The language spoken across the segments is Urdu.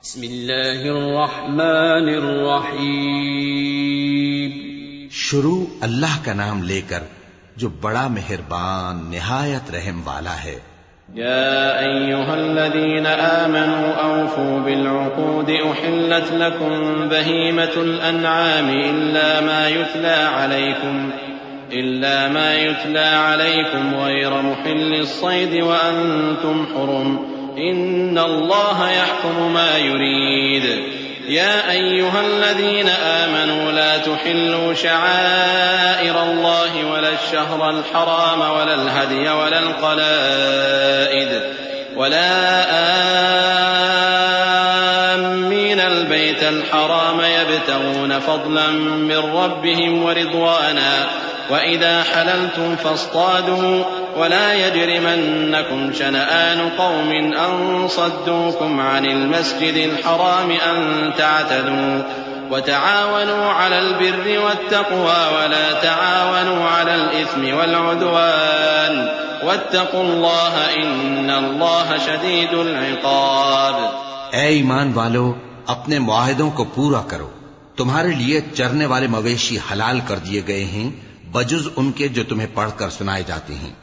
بسم اللہ الرحمن الرحیم. شروع اللہ کا نام لے کر جو بڑا مہربان نہایت رحم والا ہے. يا أيها الذين آمنوا أوفوا بالعقود أحلت لكم بهيمة الأنعام إلا ما يتلى عليكم غير محل الصيد وأنتم حرم إن الله يحكم ما يريد. يا أيها الذين آمنوا لا تحلوا شعائر الله ولا الشهر الحرام ولا الهدي ولا القلائد ولا آمين البيت الحرام يبتغون فضلا من ربهم ورضوانا وإذا حللتم فاصطادوا ولا يجرمنكم شنآن قوم أن صدوكم عن المسجد الحرام أن تعتدوا وتعاونوا على البر والتقوى ولا تعاونوا على الإثم والعدوان واتقوا الله إن الله شديد العقاب. اے ایمان والو، اپنے معاہدوں کو پورا کرو. تمہارے لیے چرنے والے مویشی حلال کر دیے گئے ہیں بجز ان کے جو تمہیں پڑھ کر سنائے جاتے ہیں،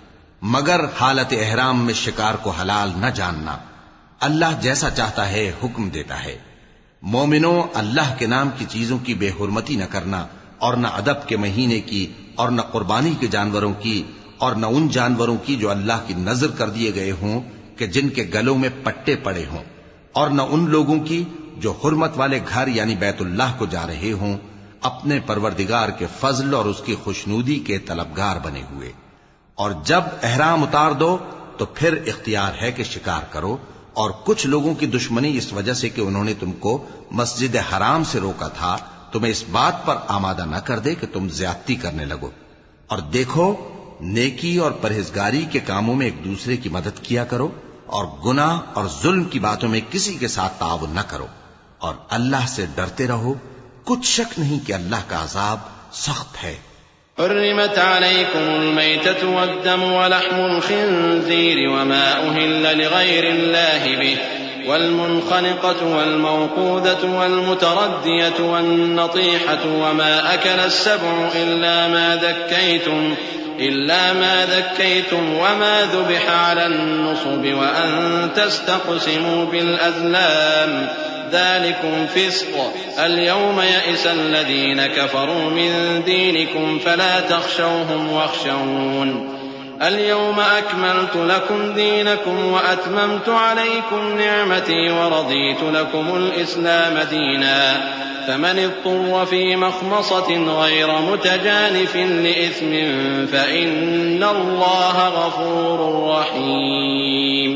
مگر حالت احرام میں شکار کو حلال نہ جاننا. اللہ جیسا چاہتا ہے حکم دیتا ہے. مومنوں، اللہ کے نام کی چیزوں کی بے حرمتی نہ کرنا، اور نہ ادب کے مہینے کی، اور نہ قربانی کے جانوروں کی، اور نہ ان جانوروں کی جو اللہ کی نذر کر دیے گئے ہوں کہ جن کے گلوں میں پٹے پڑے ہوں، اور نہ ان لوگوں کی جو حرمت والے گھر یعنی بیت اللہ کو جا رہے ہوں اپنے پروردگار کے فضل اور اس کی خوشنودی کے طلبگار بنے ہوئے. اور جب احرام اتار دو تو پھر اختیار ہے کہ شکار کرو. اور کچھ لوگوں کی دشمنی اس وجہ سے کہ انہوں نے تم کو مسجد حرام سے روکا تھا تمہیں اس بات پر آمادہ نہ کر دے کہ تم زیادتی کرنے لگو. اور دیکھو، نیکی اور پرہیزگاری کے کاموں میں ایک دوسرے کی مدد کیا کرو، اور گناہ اور ظلم کی باتوں میں کسی کے ساتھ تعاون نہ کرو، اور اللہ سے ڈرتے رہو. کچھ شک نہیں کہ اللہ کا عذاب سخت ہے. حرمت عليكم الميتة والدم ولحم الخنزير وما أهل لغير الله به والمنخنقة والموقوذة والمتردية والنطيحة وما أكل السبع إلا ما ذكيتم وما ذبح على النصب وأن تستقسموا بالأزلام ذلكم فسق. اليوم يئس الذين كفروا من دينكم فلا تخشوهم واخشون. اليوم أكملت لكم دينكم وأتممت عليكم نعمتي ورضيت لكم الإسلام دينا. فمن اضطر في مخمصة غير متجانف لإثم فإن الله غفور رحيم.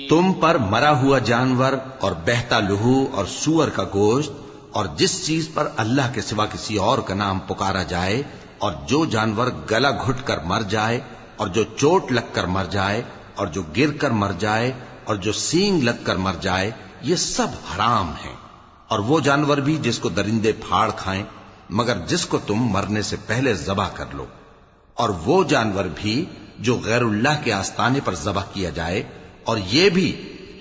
تم پر مرا ہوا جانور اور بہتا لہو اور سور کا گوشت اور جس چیز پر اللہ کے سوا کسی اور کا نام پکارا جائے، اور جو جانور گلا گھٹ کر مر جائے، اور جو چوٹ لگ کر مر جائے، اور جو گر کر مر جائے، اور جو سینگ لگ کر مر جائے، یہ سب حرام ہیں. اور وہ جانور بھی جس کو درندے پھاڑ کھائیں مگر جس کو تم مرنے سے پہلے ذبح کر لو. اور وہ جانور بھی جو غیر اللہ کے آستانے پر ذبح کیا جائے، اور یہ بھی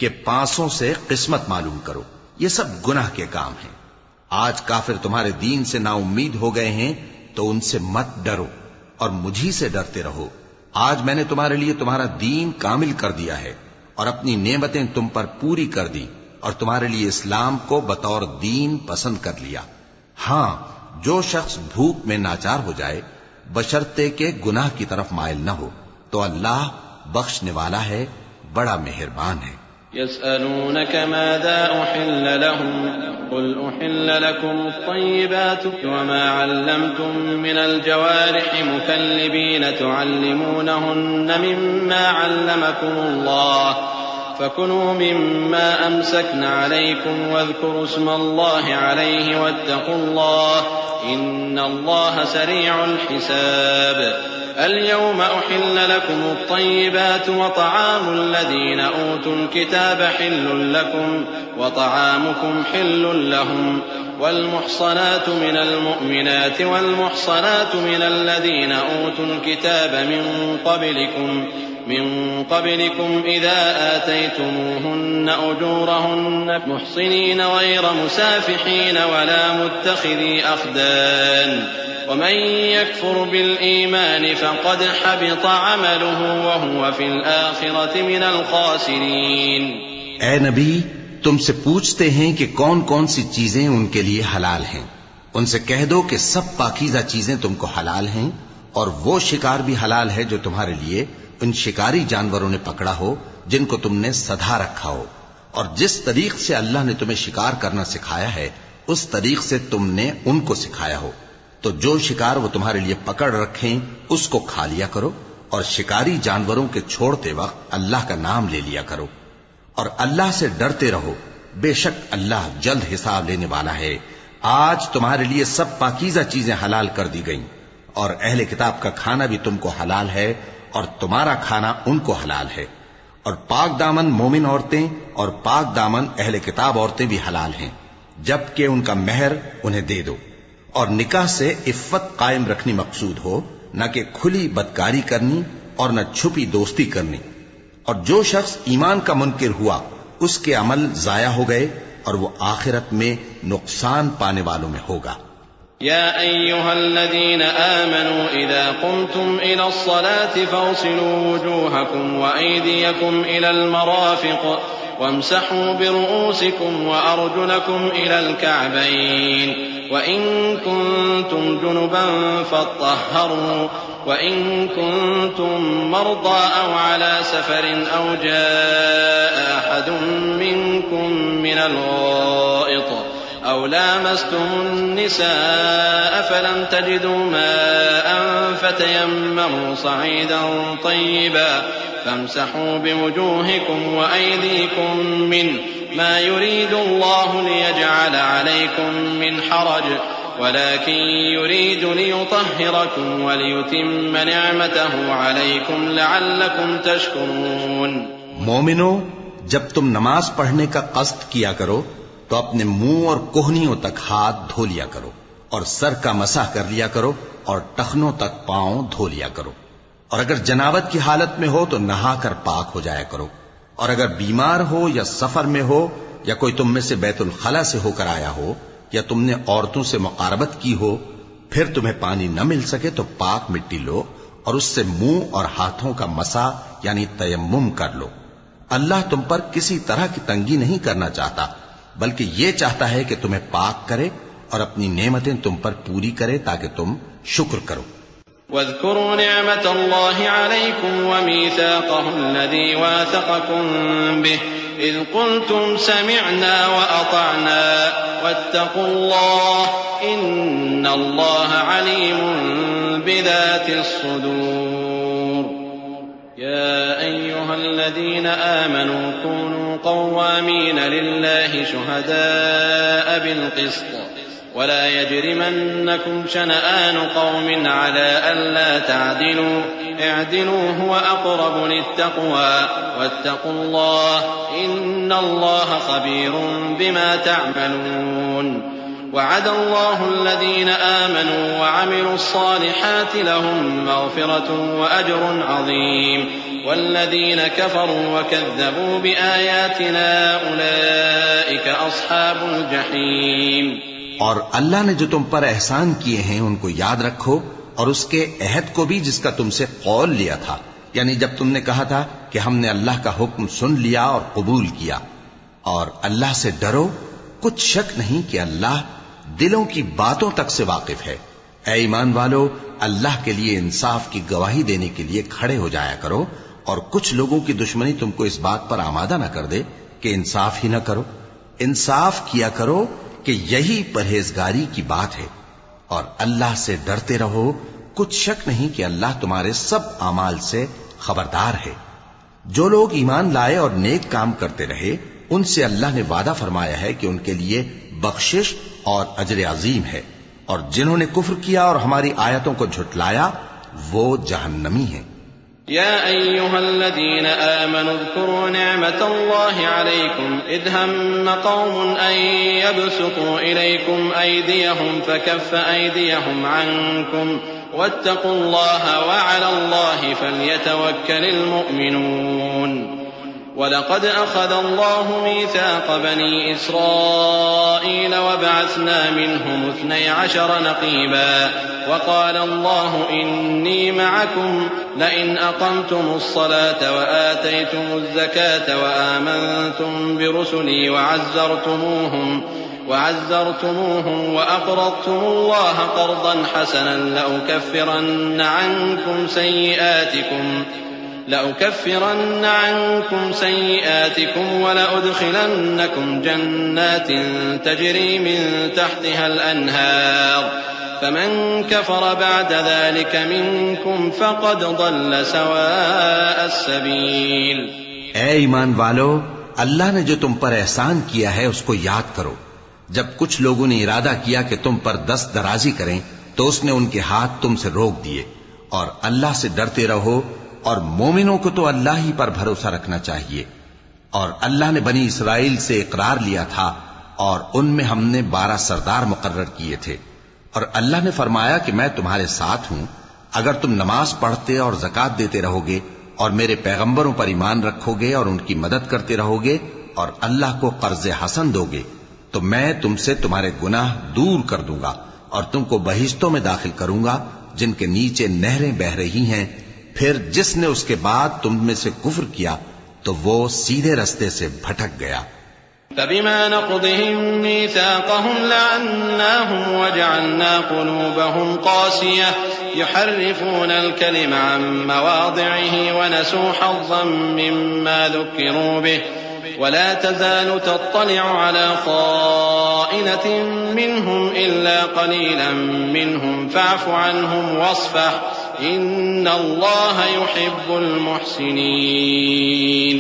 کہ پانسوں سے قسمت معلوم کرو. یہ سب گناہ کے کام ہیں. آج کافر تمہارے دین سے نا امید ہو گئے ہیں تو ان سے مت ڈرو اور مجھی سے ڈرتے رہو. آج میں نے تمہارے لیے تمہارا دین کامل کر دیا ہے اور اپنی نعمتیں تم پر پوری کر دی اور تمہارے لیے اسلام کو بطور دین پسند کر لیا. ہاں، جو شخص بھوک میں ناچار ہو جائے بشرطے کہ گناہ کی طرف مائل نہ ہو تو اللہ بخشنے والا ہے، بڑا مہربان ہے. يسألونك ماذا أحل لهم قل أحل لكم الطيبات وما علمتم من الجوارح مكلبين تعلمونهن مما علمكم الله فكلوا مما أمسكن عليكم واذكروا اسم الله عليه واتقوا الله إن الله سريع الحساب. اليوم أحل لكم الطيبات وطعام الذين أوتوا الكتاب حل لكم وطعامكم حل لهم والمحصنات من المؤمنات والمحصنات من الذين أوتوا الكتاب من قبلكم من قبلكم إذا آتيتموهن أجورهن محصنين غير مسافحين ولا متخذي أخدان ومن يكفر بالإيمان فقد حبط عمله وهو في الآخرة من الخاسرين۔ اے نبی، تم سے پوچھتے ہیں کہ کون کون سی چیزیں ان کے لیے حلال ہیں۔ ان سے کہہ دو کہ سب پاکیزہ چیزیں تم کو حلال ہیں، اور وہ شکار بھی حلال ہے جو تمہارے لیے ان شکاری جانوروں نے پکڑا ہو جن کو تم نے سدھا رکھا ہو، اور جس طریق سے اللہ نے تمہیں شکار کرنا سکھایا ہے اس طریق سے تم نے ان کو سکھایا ہو، تو جو شکار وہ تمہارے لیے پکڑ رکھیں اس کو کھا لیا کرو، اور شکاری جانوروں کے چھوڑتے وقت اللہ کا نام لے لیا کرو، اور اللہ سے ڈرتے رہو، بے شک اللہ جلد حساب لینے والا ہے۔ آج تمہارے لیے سب پاکیزہ چیزیں حلال کر دی گئیں، اور اہل کتاب کا کھانا بھی تم کو حلال ہے اور تمہارا کھانا ان کو حلال ہے، اور پاک دامن مومن عورتیں اور پاک دامن اہل کتاب عورتیں بھی حلال ہیں، جبکہ ان کا مہر انہیں دے دو، اور نکاح سے عفت قائم رکھنی مقصود ہو، نہ کہ کھلی بدکاری کرنی اور نہ چھپی دوستی کرنی۔ اور جو شخص ایمان کا منکر ہوا اس کے عمل ضائع ہو گئے اور وہ آخرت میں نقصان پانے والوں میں ہوگا۔ يا أيها الذين آمنوا إذا قمتم إلى الصلاة فاغسلوا وجوهكم وأيديكم إلى المرافق وامسحوا برؤوسكم وأرجلكم إلى الكعبين وإن كنتم جنبا فاطهروا وإن كنتم مرضى أو على سفر أو جاء أحد منكم من الغائط أو لامستم النساء فلم تجدوا ماء فتيمموا صعيدا طيبا فامسحوا بوجوهكم وأيديكم منه ما يريد الله ليجعل عليكم من حرج ولكن يريد ليطهركم وليتم نعمته عليكم لعلكم تشكرون۔ مومنو، جب تم نماز پڑھنے کا قصد کیا کرو تو اپنے منہ اور کوہنیوں تک ہاتھ دھو لیا کرو، اور سر کا مسح کر لیا کرو، اور ٹخنوں تک پاؤں دھو لیا کرو، اور اگر جنابت کی حالت میں ہو تو نہا کر پاک ہو جایا کرو، اور اگر بیمار ہو یا سفر میں ہو یا کوئی تم میں سے بیت الخلا سے ہو کر آیا ہو یا تم نے عورتوں سے مقاربت کی ہو، پھر تمہیں پانی نہ مل سکے تو پاک مٹی لو اور اس سے منہ اور ہاتھوں کا مسح یعنی تیمم کر لو۔ اللہ تم پر کسی طرح کی تنگی نہیں کرنا چاہتا، بلکہ یہ چاہتا ہے کہ تمہیں پاک کرے اور اپنی نعمتیں تم پر پوری کرے تاکہ تم شکر کرو۔ واذكروا نعمة الله عليكم وميثاقه الذي واثقكم به إذ قلتم سمعنا وأطعنا واتقوا الله إن الله عليم بذات الصدور۔ يا أيها الذين آمنوا كونوا قوامين لله شهداء بالقسط ولا يجرمنكم شنآن قوم على ألا تعدلوا اعدلوا هو أقرب للتقوى واتقوا الله إن الله خبير بما تعملون۔ وعد الله الذين آمنوا وعملوا الصالحات لهم مغفرة وأجر عظيم والذين كفروا وكذبوا بآياتنا أولئك أصحاب الجحيم۔ اور اللہ نے جو تم پر احسان کیے ہیں ان کو یاد رکھو، اور اس کے عہد کو بھی جس کا تم سے قول لیا تھا، یعنی جب تم نے کہا تھا کہ ہم نے اللہ کا حکم سن لیا اور قبول کیا، اور اللہ سے ڈرو، کچھ شک نہیں کہ اللہ دلوں کی باتوں تک سے واقف ہے۔ اے ایمان والو، اللہ کے لیے انصاف کی گواہی دینے کے لیے کھڑے ہو جایا کرو، اور کچھ لوگوں کی دشمنی تم کو اس بات پر آمادہ نہ کر دے کہ انصاف ہی نہ کرو۔ انصاف کیا کرو کہ یہی پرہیزگاری کی بات ہے، اور اللہ سے ڈرتے رہو، کچھ شک نہیں کہ اللہ تمہارے سب اعمال سے خبردار ہے۔ جو لوگ ایمان لائے اور نیک کام کرتے رہے ان سے اللہ نے وعدہ فرمایا ہے کہ ان کے لیے بخشش اور اجر عظیم ہے، اور جنہوں نے کفر کیا اور ہماری آیتوں کو جھٹلایا وہ جہنمی ہیں۔ يا أيها الذين آمنوا اذكروا نعمة الله عليكم إذ هم قوم أن يبسطوا إليكم أيديهم فكف أيديهم عنكم واتقوا الله وعلى الله فليتوكل المؤمنون وَلَقَدْ أَخَذَ اللَّهُ مِيثَاقَ بَنِي إِسْرَائِيلَ وَبَعَثْنَا مِنْهُمُ 12 نَقِيبًا وَقَالَ اللَّهُ إِنِّي مَعَكُمْ لَئِنْ أَقَمْتُمُ الصَّلَاةَ وَآتَيْتُمُ الزَّكَاةَ وَآمَنْتُمْ بِرُسُلِي وَعَزَّرْتُمُوهُمْ وَأَقْرَضْتُمُ اللَّهَ قَرْضًا حَسَنًا لأكفرن عنكم سيئاتكم ولأدخلنكم جنات تجري من تحتها الأنهار فمن كفر بعد ذلك منكم فقد ضل سواء السبيل۔ اے ایمان والو، اللہ نے جو تم پر احسان کیا ہے اس کو یاد کرو۔ جب کچھ لوگوں نے ارادہ کیا کہ تم پر دست درازی کریں تو اس نے ان کے ہاتھ تم سے روک دیے، اور اللہ سے ڈرتے رہو، اور مومنوں کو تو اللہ ہی پر بھروسہ رکھنا چاہیے۔ اور اللہ نے بنی اسرائیل سے اقرار لیا تھا اور ان میں ہم نے 12 سردار مقرر کیے تھے، اور اللہ نے فرمایا کہ میں تمہارے ساتھ ہوں اگر تم نماز پڑھتے اور زکوٰۃ دیتے رہو گے اور میرے پیغمبروں پر ایمان رکھو گے اور ان کی مدد کرتے رہو گے اور اللہ کو قرض حسن دو گے تو میں تم سے تمہارے گناہ دور کر دوں گا اور تم کو بہشتوں میں داخل کروں گا جن کے نیچے نہریں بہہ رہی ہیں۔ پھر جس نے اس کے بعد تم میں سے کفر کیا تو وہ سیدھے رستے سے بھٹک گیا۔ فبما نقضهم ميثاقهم لعناهم وجعلنا قلوبهم قاسية يحرفون الكلم عن مواضعه ونسوا حظا مما ذكروا به ولا تزال تطلع على خائنة منهم إلا قليلا منهم فاعف عنهم واصفح إن الله يحب المحسنين۔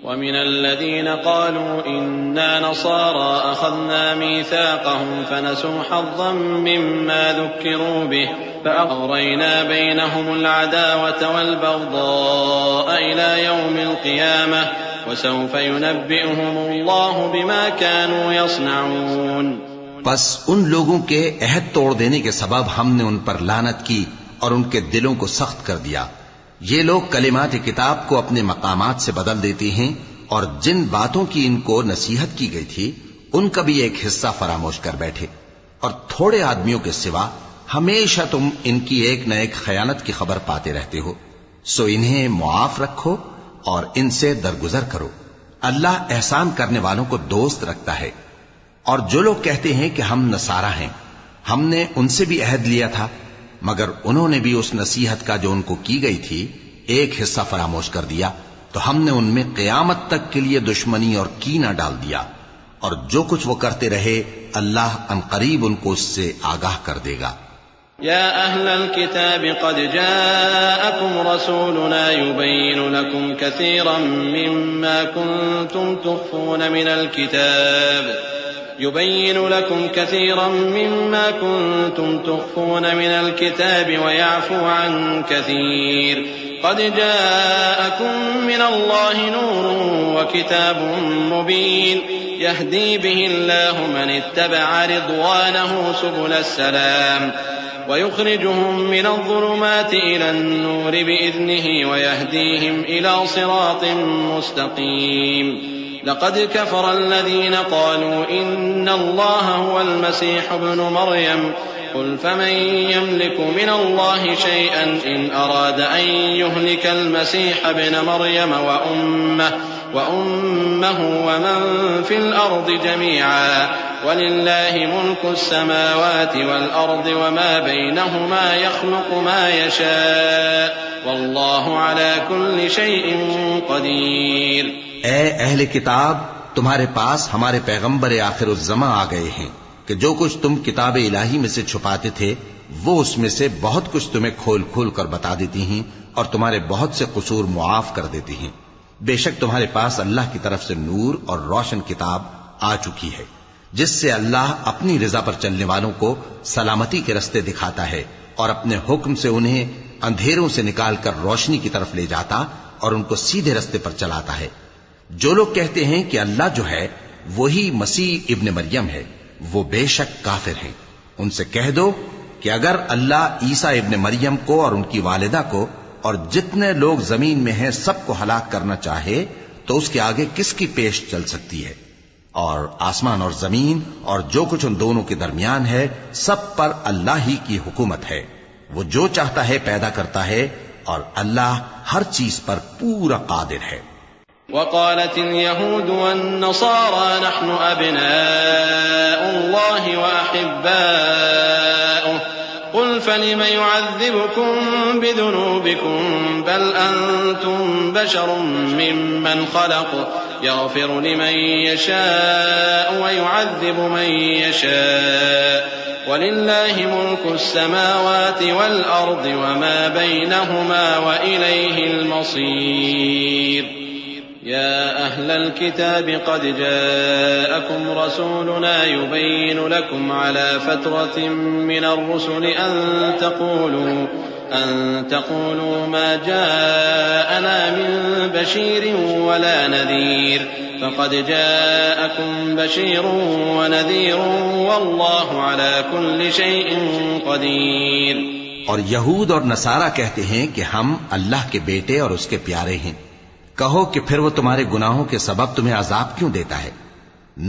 ومن الذين قالوا إنا نصارى أخذنا ميثاقهم فنسوا حظا مما ذكروا به فأغرينا بينهم العداوة والبغضاء إلى يوم القيامة وسوف ينبئهم الله بما كانوا يصنعون۔ پس ان لوگوں کے عہد توڑ دینے کے سبب ہم نے ان پر لعنت کی اور ان کے دلوں کو سخت کر دیا۔ یہ لوگ کلمات کتاب کو اپنے مقامات سے بدل دیتے ہیں اور جن باتوں کی ان کو نصیحت کی گئی تھی ان کا بھی ایک حصہ فراموش کر بیٹھے، اور تھوڑے آدمیوں کے سوا ہمیشہ تم ان کی ایک نہ ایک خیانت کی خبر پاتے رہتے ہو، سو انہیں معاف رکھو اور ان سے درگزر کرو۔ اللہ احسان کرنے والوں کو دوست رکھتا ہے۔ اور جو لوگ کہتے ہیں کہ ہم نصارہ ہیں، ہم نے ان سے بھی عہد لیا تھا، مگر انہوں نے بھی اس نصیحت کا جو ان کو کی گئی تھی ایک حصہ فراموش کر دیا، تو ہم نے ان میں قیامت تک کے لیے دشمنی اور کینہ ڈال دیا، اور جو کچھ وہ کرتے رہے اللہ عنقریب ان کو اس سے آگاہ کر دے گا۔ يا أهل الكتاب قد جاءكم رسولنا يبين لكم كثيرا مما كنتم تخفون من الكتاب ويعفو عن كثير قد جاءكم من الله نور وكتاب مبين يهدي به الله من اتبع رضوانه سبل السلام ويخرجهم من الظلمات إلى النور بإذنه ويهديهم إلى صراط مستقيم۔ لقد كفر الذين قالوا إن الله هو المسيح ابن مريم قل فمن يملك من الله شيئا إن أراد أن يهلك المسيح ابن مريم وأمه ومن في الأرض جميعا ولله ملك السماوات والأرض وما بينهما يخلق ما يشاء والله على كل شيء قدير۔ اے اہل کتاب، تمہارے پاس ہمارے پیغمبر آخر الزماں آ گئے ہیں کہ جو کچھ تم کتاب الہی میں سے چھپاتے تھے وہ اس میں سے بہت کچھ تمہیں کھول کھول کر بتا دیتی ہیں اور تمہارے بہت سے قصور معاف کر دیتی ہیں۔ بے شک تمہارے پاس اللہ کی طرف سے نور اور روشن کتاب آ چکی ہے جس سے اللہ اپنی رضا پر چلنے والوں کو سلامتی کے رستے دکھاتا ہے اور اپنے حکم سے انہیں اندھیروں سے نکال کر روشنی کی طرف لے جاتا اور ان کو سیدھے رستے پر چلاتا ہے۔ جو لوگ کہتے ہیں کہ اللہ جو ہے وہی مسیح ابن مریم ہے وہ بے شک کافر ہیں۔ ان سے کہہ دو کہ اگر اللہ عیسیٰ ابن مریم کو اور ان کی والدہ کو اور جتنے لوگ زمین میں ہیں سب کو ہلاک کرنا چاہے تو اس کے آگے کس کی پیش چل سکتی ہے؟ اور آسمان اور زمین اور جو کچھ ان دونوں کے درمیان ہے سب پر اللہ ہی کی حکومت ہے. وہ جو چاہتا ہے پیدا کرتا ہے اور اللہ ہر چیز پر پورا قادر ہے. وقالت اليهود والنصارى نحن أبناء الله وأحباؤه قل فلم يعذبكم بذنوبكم بل أنتم بشر ممن خلق يغفر لمن يشاء ويعذب من يشاء ولله ملك السماوات والأرض وما بينهما وإليه المصير. يا أهل الكتاب قد جاءكم رسولنا يبين لكم على فترة من الرسل أن تقولوا ما جاءنا من بشير ولا نذير فقد جاءكم بشير ونذير والله على كل شيء قدير. اور یہود اور نصارہ کہتے ہیں کہ ہم اللہ کے بیٹے اور اس کے پیارے ہیں. کہو کہ پھر وہ تمہارے گناہوں کے سبب تمہیں عذاب کیوں دیتا ہے؟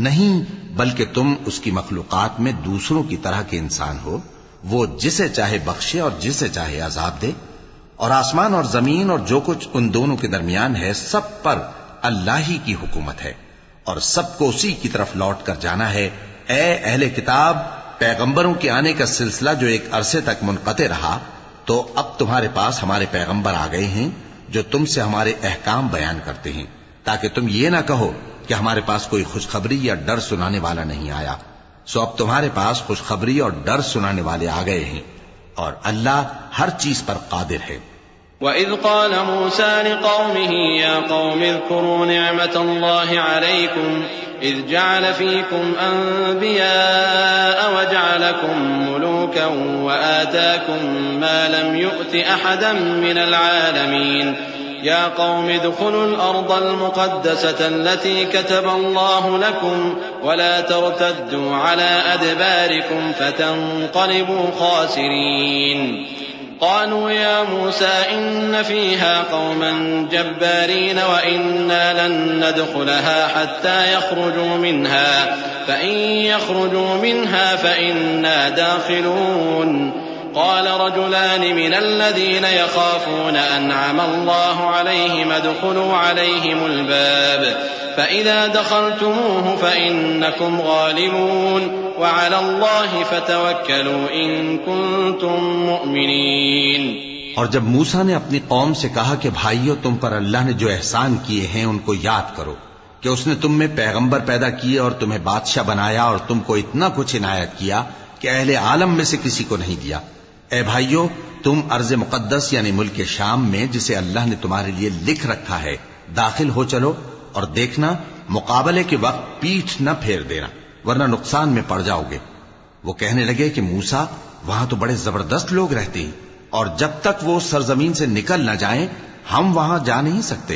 نہیں، بلکہ تم اس کی مخلوقات میں دوسروں کی طرح کے انسان ہو. وہ جسے چاہے بخشے اور جسے چاہے عذاب دے. اور آسمان اور زمین اور جو کچھ ان دونوں کے درمیان ہے سب پر اللہ ہی کی حکومت ہے اور سب کو اسی کی طرف لوٹ کر جانا ہے. اے اہل کتاب، پیغمبروں کے آنے کا سلسلہ جو ایک عرصے تک منقطع رہا تو اب تمہارے پاس ہمارے پیغمبر آ گئے ہیں جو تم سے ہمارے احکام بیان کرتے ہیں، تاکہ تم یہ نہ کہو کہ ہمارے پاس کوئی خوشخبری یا ڈر سنانے والا نہیں آیا. سو اب تمہارے پاس خوشخبری اور ڈر سنانے والے آ گئے ہیں اور اللہ ہر چیز پر قادر ہے. وَإِذْ قَالَ مُوسَى لِقَوْمِهِ يَا قَوْمِ اذْكُرُوا نِعْمَةَ اللَّهِ عَلَيْكُمْ إِذْ جَعَلَ فِيكُمْ أَنْبِيَاءَ وَجَعَلَكُمْ مُلُوكًا وَآتَاكُمْ مَا لَمْ يُؤْتِ أَحَدًا مِنَ الْعَالَمِينَ. يَا قَوْمِ ادْخُلُوا الْأَرْضَ الْمُقَدَّسَةَ الَّتِي كَتَبَ اللَّهُ لَكُمْ وَلَا تَرْتَدُّوا عَلَى أَدْبَارِكُمْ فَتَنقَلِبُوا خَاسِرِينَ. قالوا يا موسى إن فيها قوما جبارين وإنا لن ندخلها حتى يخرجوا منها فإن يخرجوا منها فإنا داخلون. قال رجلان من الذين يخافون أنعم الله عليهم ادخلوا عليهم الباب فإذا دخلتموه فإنكم غالبون وعلى الله فتوكلوا إن كنتم مؤمنين. اور جب موسیٰ نے اپنی قوم سے کہا کہ بھائیو، تم پر اللہ نے جو احسان کیے ہیں ان کو یاد کرو، کہ اس نے تم میں پیغمبر پیدا کیے اور تمہیں بادشاہ بنایا اور تم کو اتنا کچھ عنایت کیا کہ اہل عالم میں سے کسی کو نہیں دیا. اے بھائیو، تم ارض مقدس یعنی ملک شام میں جسے اللہ نے تمہارے لیے لکھ رکھا ہے داخل ہو چلو، اور دیکھنا مقابلے کے وقت پیٹھ نہ پھیر دینا ورنہ نقصان میں پڑ جاؤ گے. وہ کہنے لگے کہ موسیٰ، وہاں تو بڑے زبردست لوگ رہتے ہیں اور جب تک وہ سرزمین سے نکل نہ جائیں ہم وہاں جا نہیں سکتے.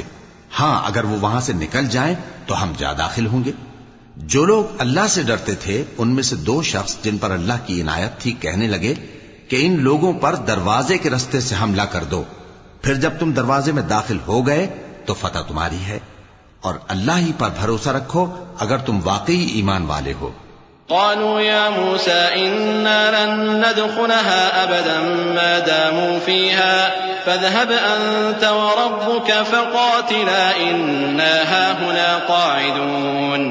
ہاں، اگر وہ وہاں سے نکل جائیں تو ہم جا داخل ہوں گے. جو لوگ اللہ سے ڈرتے تھے ان میں سے دو شخص جن پر اللہ کی عنایت تھی کہنے لگے کہ ان لوگوں پر دروازے کے رستے سے حملہ کر دو، پھر جب تم دروازے میں داخل ہو گئے تو فتح تمہاری ہے، اور اللہ ہی پر بھروسہ رکھو اگر تم واقعی ایمان والے ہو. قالوا يا موسى إنا لن ندخلها أبدا ما داموا فيها فاذهب أنت وربك فقاتلا إنا هاهنا قاعدون.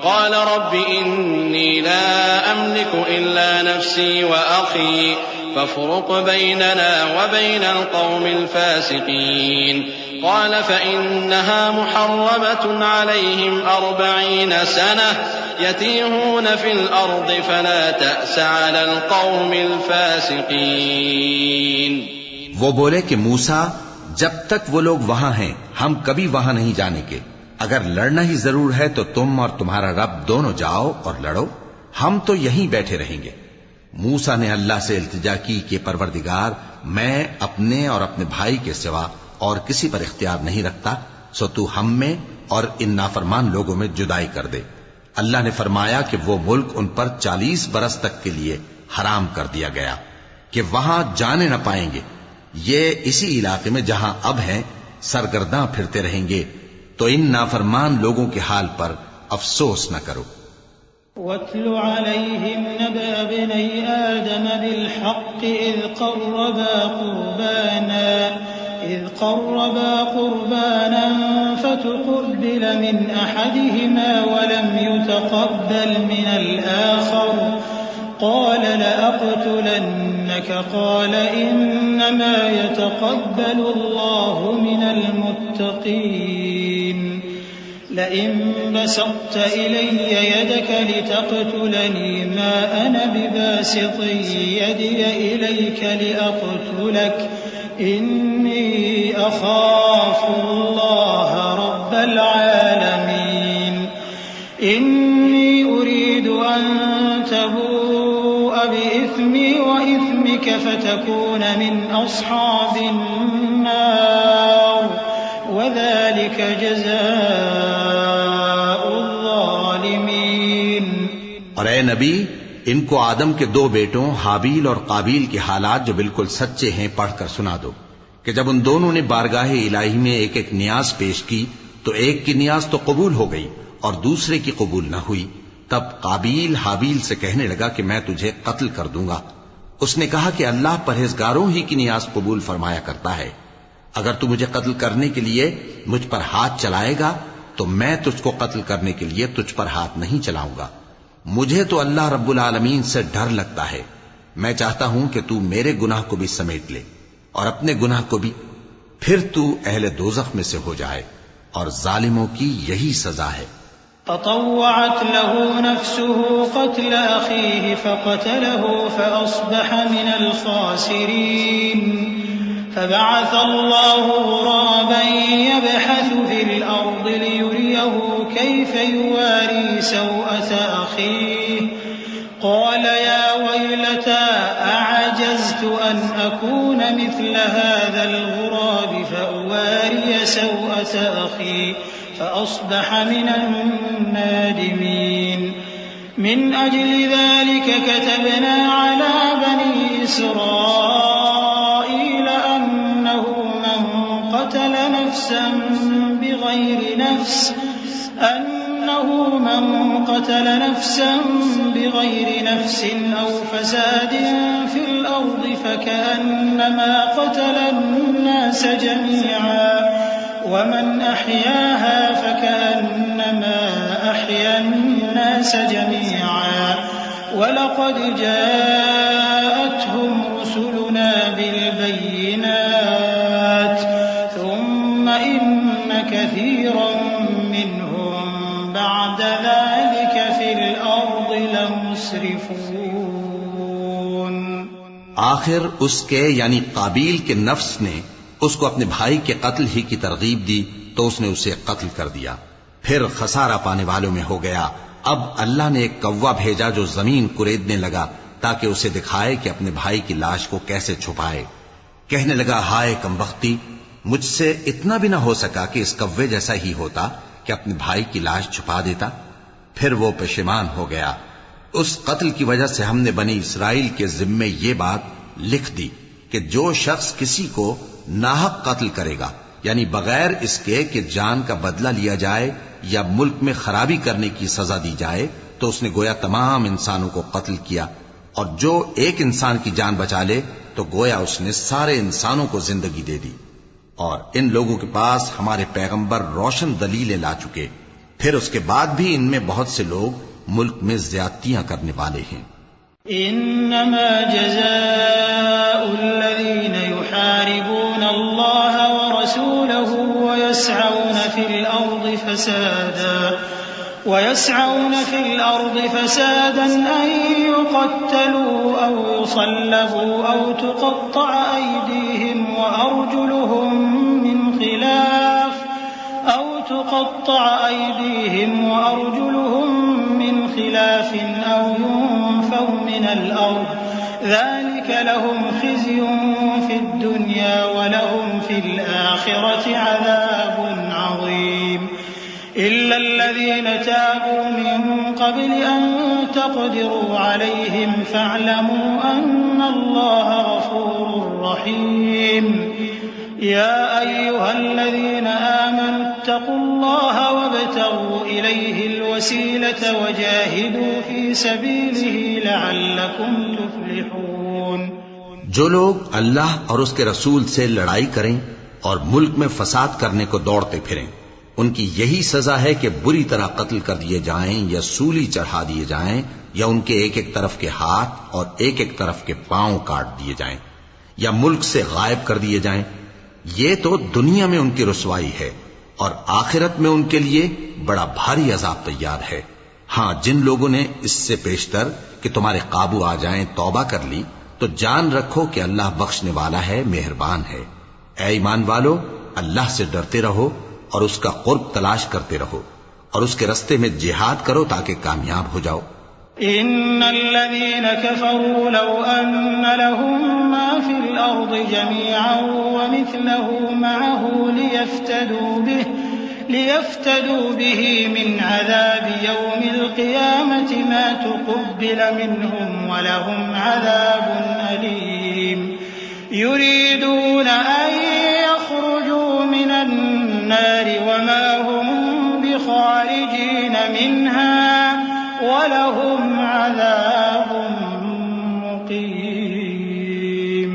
قال رب إني لا أملك إلا نفسي وأخي فافرق بيننا وبين القوم الفاسقين. قال فإنها محرمة عليهم 40 سنة يتيهون في الأرض فلا تأس على القوم الفاسقين. وہ بولے کہ موسیٰ، جب تک وہ لوگ وہاں ہیں ہم کبھی وہاں نہیں جانے کے. اگر لڑنا ہی ضرور ہے تو تم اور تمہارا رب دونوں جاؤ اور لڑو، ہم تو یہیں بیٹھے رہیں گے. موسیٰ نے اللہ سے التجا کی کہ پروردگار، میں اپنے اور اپنے بھائی کے سوا اور کسی پر اختیار نہیں رکھتا، سو تو ہم میں اور ان نافرمان لوگوں میں جدائی کر دے. اللہ نے فرمایا کہ وہ ملک ان پر 40 برس تک کے لیے حرام کر دیا گیا. کہ وہاں جانے نہ پائیں گے، یہ اسی علاقے میں جہاں اب ہیں سرگرداں پھرتے رہیں گے، تو ان نافرمان لوگوں کے حال پر افسوس نہ کرو۔ وَاتْلُ عَلَيْهِمْ نَبَأَ ابْنَيْ آدَمَ بِالْحَقِّ إِذْ قَرَّبَا قُرْبَانًا فَتُقُبِّلَ مِنْ أَحَدِهِمَا وَلَمْ يُتَقَبَّلْ مِنَ الْآخَرِ قَالَ لَأَقْتُلَنَّكَ قَالَ إِنَّمَا يَتَقَبَّلُ اللَّهُ مِنَ الْمُتَّقِينَ لئن بسطت إلي يدك لتقتلني ما أنا بباسط يدي إليك لأقتلك إني أخاف الله رب العالمين إني أريد أن تبوء بإثمي وإثمك فتكون من أصحاب النار وذلك جزاء الظالمين۔ اور اے نبی، ان کو آدم کے دو بیٹوں حابیل اور قابیل کے حالات جو بالکل سچے ہیں پڑھ کر سنا دو کہ جب ان دونوں نے بارگاہ الہی میں ایک ایک نیاز پیش کی تو ایک کی نیاز تو قبول ہو گئی اور دوسرے کی قبول نہ ہوئی، تب قابیل حابیل سے کہنے لگا کہ میں تجھے قتل کر دوں گا۔ اس نے کہا کہ اللہ پرہیزگاروں ہی کی نیاز قبول فرمایا کرتا ہے، اگر تو مجھے قتل کرنے کے لیے مجھ پر ہاتھ چلائے گا تو میں تجھ کو قتل کرنے کے لیے تجھ پر ہاتھ نہیں چلاؤں گا۔ مجھے تو اللہ رب العالمین سے ڈر لگتا ہے، میں چاہتا ہوں کہ تو میرے گناہ کو بھی سمیٹ لے اور اپنے گناہ کو بھی، پھر تو اہل دوزخ میں سے ہو جائے، اور ظالموں کی یہی سزا ہے۔ فطوعت له نفسه قتل أخيه فقتله فأصبح من الخاسرين فبعث الله غرابا يبحث في الأرض ليريه كيف يواري سوءة أخيه قال يا ويلتى أعجزت أن أكون مثل هذا الغراب فأواري سوءة أخي فأصبح من النادمين من أجل ذلك كتبنا على بني إسرائيل أنه من قتل نفسا بغير نفس أو فساد في الأرض فكأنما قتل الناس جميعا ومن أحياها فكأنما أحيا الناس جميعا ولقد جاءتهم رسلنا بالبينات ثم إن كثيرا منهم بعد ذلك في الأرض لمسرفون۔ آخر اس کے یعنی قابیل کے نفس نے اس کو اپنے بھائی کے قتل ہی کی ترغیب دی تو اس نے اسے قتل کر دیا، پھر خسارہ پانے والوں میں ہو گیا۔ اب اللہ نے ایک کوا بھیجا جو زمین کریدنے لگا تاکہ اسے دکھائے کہ اپنے بھائی کی لاش کو کیسے چھپائے۔ کہنے لگا ہائے کمبختی، مجھ سے اتنا بھی نہ ہو سکا کہ اس کوے جیسا ہی ہوتا کہ اپنے بھائی کی لاش چھپا دیتا۔ پھر وہ پشیمان ہو گیا۔ اس قتل کی وجہ سے ہم نے بنی اسرائیل کے ذمے یہ بات لکھ دی کہ جو شخص کسی کو ناحق قتل کرے گا، یعنی بغیر اس کے کہ جان کا بدلہ لیا جائے یا ملک میں خرابی کرنے کی سزا دی جائے، تو اس نے گویا تمام انسانوں کو قتل کیا، اور جو ایک انسان کی جان بچا لے تو گویا اس نے سارے انسانوں کو زندگی دے دی۔ اور ان لوگوں کے پاس ہمارے پیغمبر روشن دلیلیں لا چکے، پھر اس کے بعد بھی ان میں بہت سے لوگ ملک میں زیادتیاں کرنے والے ہیں۔ انما جزاء الذين يحاربون الله ورسوله ويسعون في الأرض فسادا أن يقتلوا أو يصلبوا أو تقطع أيديهم وأرجلهم من خلاف أو ينفوا من الأرض ذلك لهم خزي في الدنيا ولهم في الآخرة عذاب عظيم۔ إلا الذين تابوا من قبل أن تقدروا عليهم فاعلموا أن الله غفور رحيم يا أيها الذين آمنوا اتقوا الله وابتغوا إليه الوسيلة وجاهدوا في سبيله لعلكم تفلحون. جو لوگ اللہ اور اس کے رسول سے لڑائی کریں اور ملک میں فساد کرنے کو دوڑتے پھریں، ان کی یہی سزا ہے کہ بری طرح قتل کر دیے جائیں یا سولی چڑھا دیے جائیں یا ان کے ایک ایک طرف کے ہاتھ اور ایک ایک طرف کے پاؤں کاٹ دیے جائیں یا ملک سے غائب کر دیے جائیں. یہ تو دنیا میں ان کی رسوائی ہے اور آخرت میں ان کے لیے بڑا بھاری عذاب تیار ہے. ہاں، جن لوگوں نے اس سے پیشتر کہ تمہارے قابو آ جائیں توبہ کر لی تو جان رکھو کہ اللہ بخشنے والا ہے، مہربان ہے. اے ایمان والو، اللہ سے ڈرتے رہو اور اس کا قرب تلاش کرتے رہو اور اس کے رستے میں جہاد کرو تاکہ کامیاب ہو جاؤ. إن الذين كفروا لو أن لهم ما في الأرض جميعا ومثله معه ليفتدوا به من عذاب يوم القيامة ما تقبل منهم ولهم عذاب أليم. يريدون أن يخرجوا من النار وما هم بخارجين منها وَلَهُمْ عَذَابٌ مُقِيمٌ.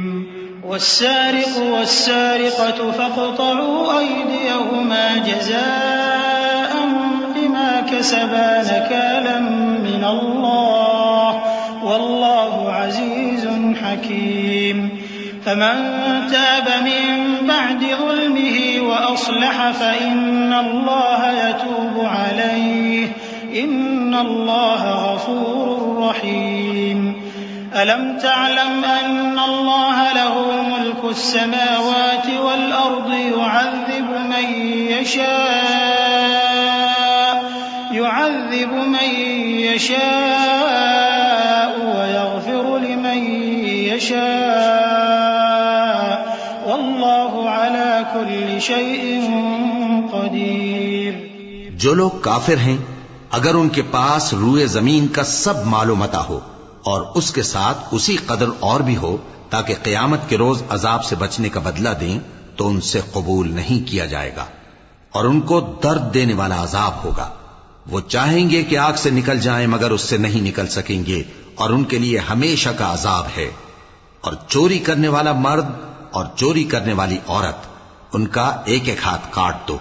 وَالسَّارِقُ وَالسَّارِقَةُ فَاقْطَعُوا أَيْدِيَهُمَا جَزَاءً بِمَا كَسَبَا نَكَالًا مِّنَ اللَّهِ وَاللَّهُ عَزِيزٌ حَكِيمٌ. فَمَن تَابَ مِن بَعْدِ ظُلْمِهِ وَأَصْلَحَ فَإِنَّ اللَّهَ يَتُوبُ عَلَيْهِ إن الله غفور رحيم. ألم تعلم أن الله له ملك السماوات والأرض يعذب من يشاء ويغفر لمن يشاء والله على كل شيء قدير. جو لوگ کافر ہیں اگر ان کے پاس روئے زمین کا سب مال و متاع ہو اور اس کے ساتھ اسی قدر اور بھی ہو تاکہ قیامت کے روز عذاب سے بچنے کا بدلہ دیں تو ان سے قبول نہیں کیا جائے گا اور ان کو درد دینے والا عذاب ہوگا. وہ چاہیں گے کہ آگ سے نکل جائیں مگر اس سے نہیں نکل سکیں گے اور ان کے لیے ہمیشہ کا عذاب ہے. اور چوری کرنے والا مرد اور چوری کرنے والی عورت ان کا ایک ایک ہاتھ کاٹ دو.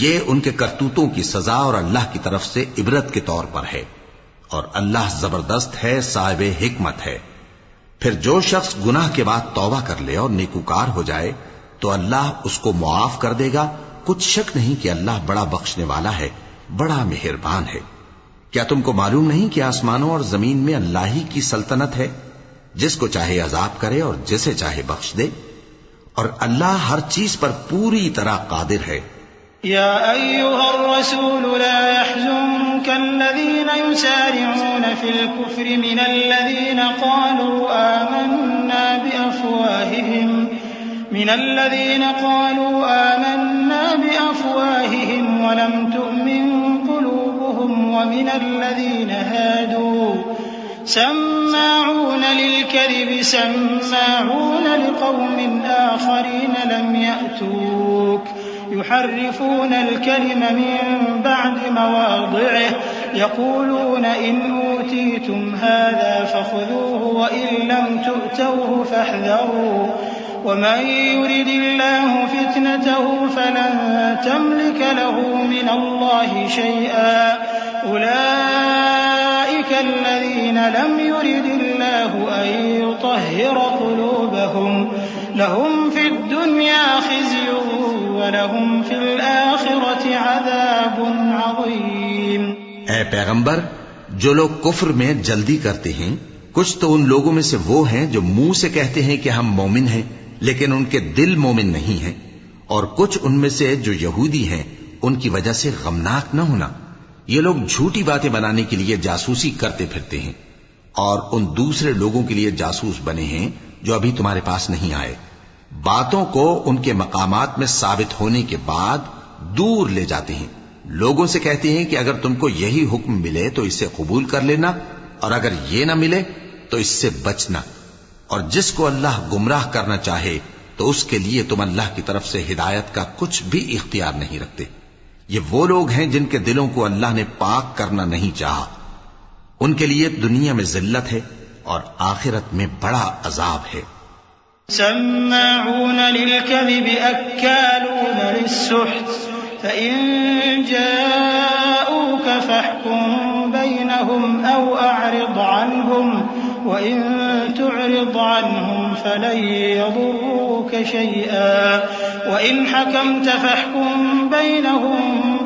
یہ ان کے کرتوتوں کی سزا اور اللہ کی طرف سے عبرت کے طور پر ہے اور اللہ زبردست ہے، صاحب حکمت ہے. پھر جو شخص گناہ کے بعد توبہ کر لے اور نیکوکار ہو جائے تو اللہ اس کو معاف کر دے گا. کچھ شک نہیں کہ اللہ بڑا بخشنے والا ہے، بڑا مہربان ہے. کیا تم کو معلوم نہیں کہ آسمانوں اور زمین میں اللہ ہی کی سلطنت ہے، جس کو چاہے عذاب کرے اور جسے چاہے بخش دے، اور اللہ ہر چیز پر پوری طرح قادر ہے. يا أيها الرسول لا يحزنك الذين يسارعون في الكفر من الذين قالوا آمنا بأفواههم ولم تؤمن قلوبهم ومن الذين هادوا سماعون للكذب سماعون لقوم آخرين لم يأتوك يحرفون الكلم من بعد مواضعه يقولون إن أوتيتم هذا فخذوه وإن لم تؤتوه فاحذروا ومن يرد الله فتنته فلن تملك له من الله شيئا أولئك الذين لم يرد الله أن يطهر قلوبهم لهم في الدنيا خزي ولهم في الآخرة عذاب عظيم. اے پیغمبر، جو لوگ کفر میں جلدی کرتے ہیں کچھ تو ان لوگوں میں سے وہ ہیں جو منہ سے کہتے ہیں کہ ہم مومن ہیں لیکن ان کے دل مومن نہیں ہیں، اور کچھ ان میں سے جو یہودی ہیں ان کی وجہ سے غمناک نہ ہونا. یہ لوگ جھوٹی باتیں بنانے کے لیے جاسوسی کرتے پھرتے ہیں اور ان دوسرے لوگوں کے لیے جاسوس بنے ہیں جو ابھی تمہارے پاس نہیں آئے. باتوں کو ان کے مقامات میں ثابت ہونے کے بعد دور لے جاتے ہیں لوگوں سے کہتے ہیں کہ اگر تم کو یہی حکم ملے تو اسے قبول کر لینا، اور اگر یہ نہ ملے تو اس سے بچنا، اور جس کو اللہ گمراہ کرنا چاہے تو اس کے لیے تم اللہ کی طرف سے ہدایت کا کچھ بھی اختیار نہیں رکھتے۔ یہ وہ لوگ ہیں جن کے دلوں کو اللہ نے پاک کرنا نہیں چاہا، ان کے لیے دنیا میں ذلت ہے اور آخرت میں بڑا عذاب ہے۔ سماعون للكذب أكالون للسحت فإن جاءوك فاحكم بينهم أو أعرض عنهم وإن تعرض عنهم فلن يضروك شيئا وإن حكمت فاحكم بينهم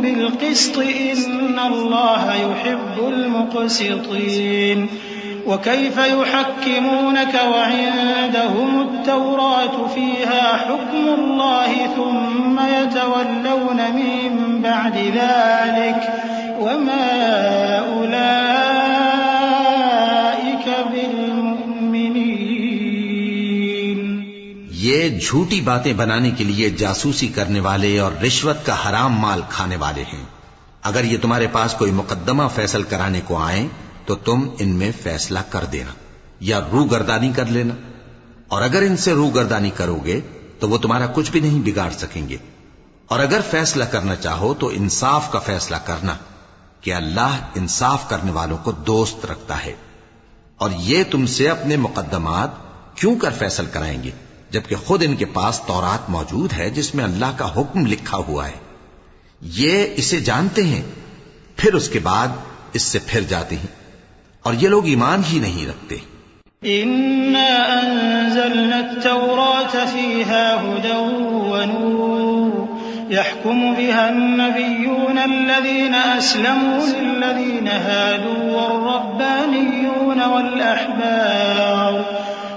بالقسط إن الله يحب المقسطين وكيف يحكمونك وعندهم التوراة فيها حكم الله ثم يتولون من بعد ذلك وما أولئك بالمؤمنين۔ یہ جھوٹی باتیں بنانے کے لیے جاسوسی کرنے والے اور رشوت کا حرام مال کھانے والے ہیں۔ اگر یہ تمہارے پاس کوئی مقدمہ فیصل کرانے کو آئیں تو تم ان میں فیصلہ کر دینا یا روگردانی کر لینا، اور اگر ان سے روگردانی کرو گے تو وہ تمہارا کچھ بھی نہیں بگاڑ سکیں گے، اور اگر فیصلہ کرنا چاہو تو انصاف کا فیصلہ کرنا کہ اللہ انصاف کرنے والوں کو دوست رکھتا ہے۔ اور یہ تم سے اپنے مقدمات کیوں کر فیصل کرائیں گے جبکہ خود ان کے پاس تورات موجود ہے جس میں اللہ کا حکم لکھا ہوا ہے۔ یہ اسے جانتے ہیں، پھر اس کے بعد اس سے پھر جاتے ہیں، اور یہ لوگ ایمان ہی نہیں رکھتے۔ إنا أنزلنا التوراة فيها هدى ونور يحكم بها النبيون الذين أسلموا للذين هادوا والربانيون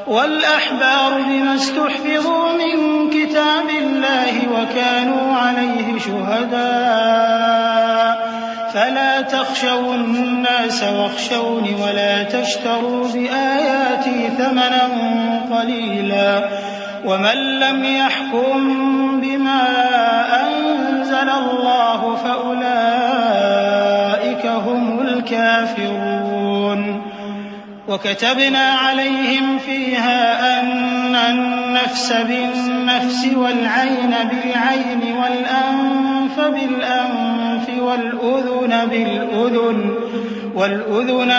والأحبار بما استحفظوا من كتاب الله وكانوا عليه شهداء فلا تخشوا الناس واخشوني ولا تشتروا بآياتي ثمنا قليلا ومن لم يحكم بما أنزل الله فأولئك هم الكافرون۔ وكتبنا عليهم فيها أن النفس بالنفس والعين بالعين والأنف بالأنف والأذن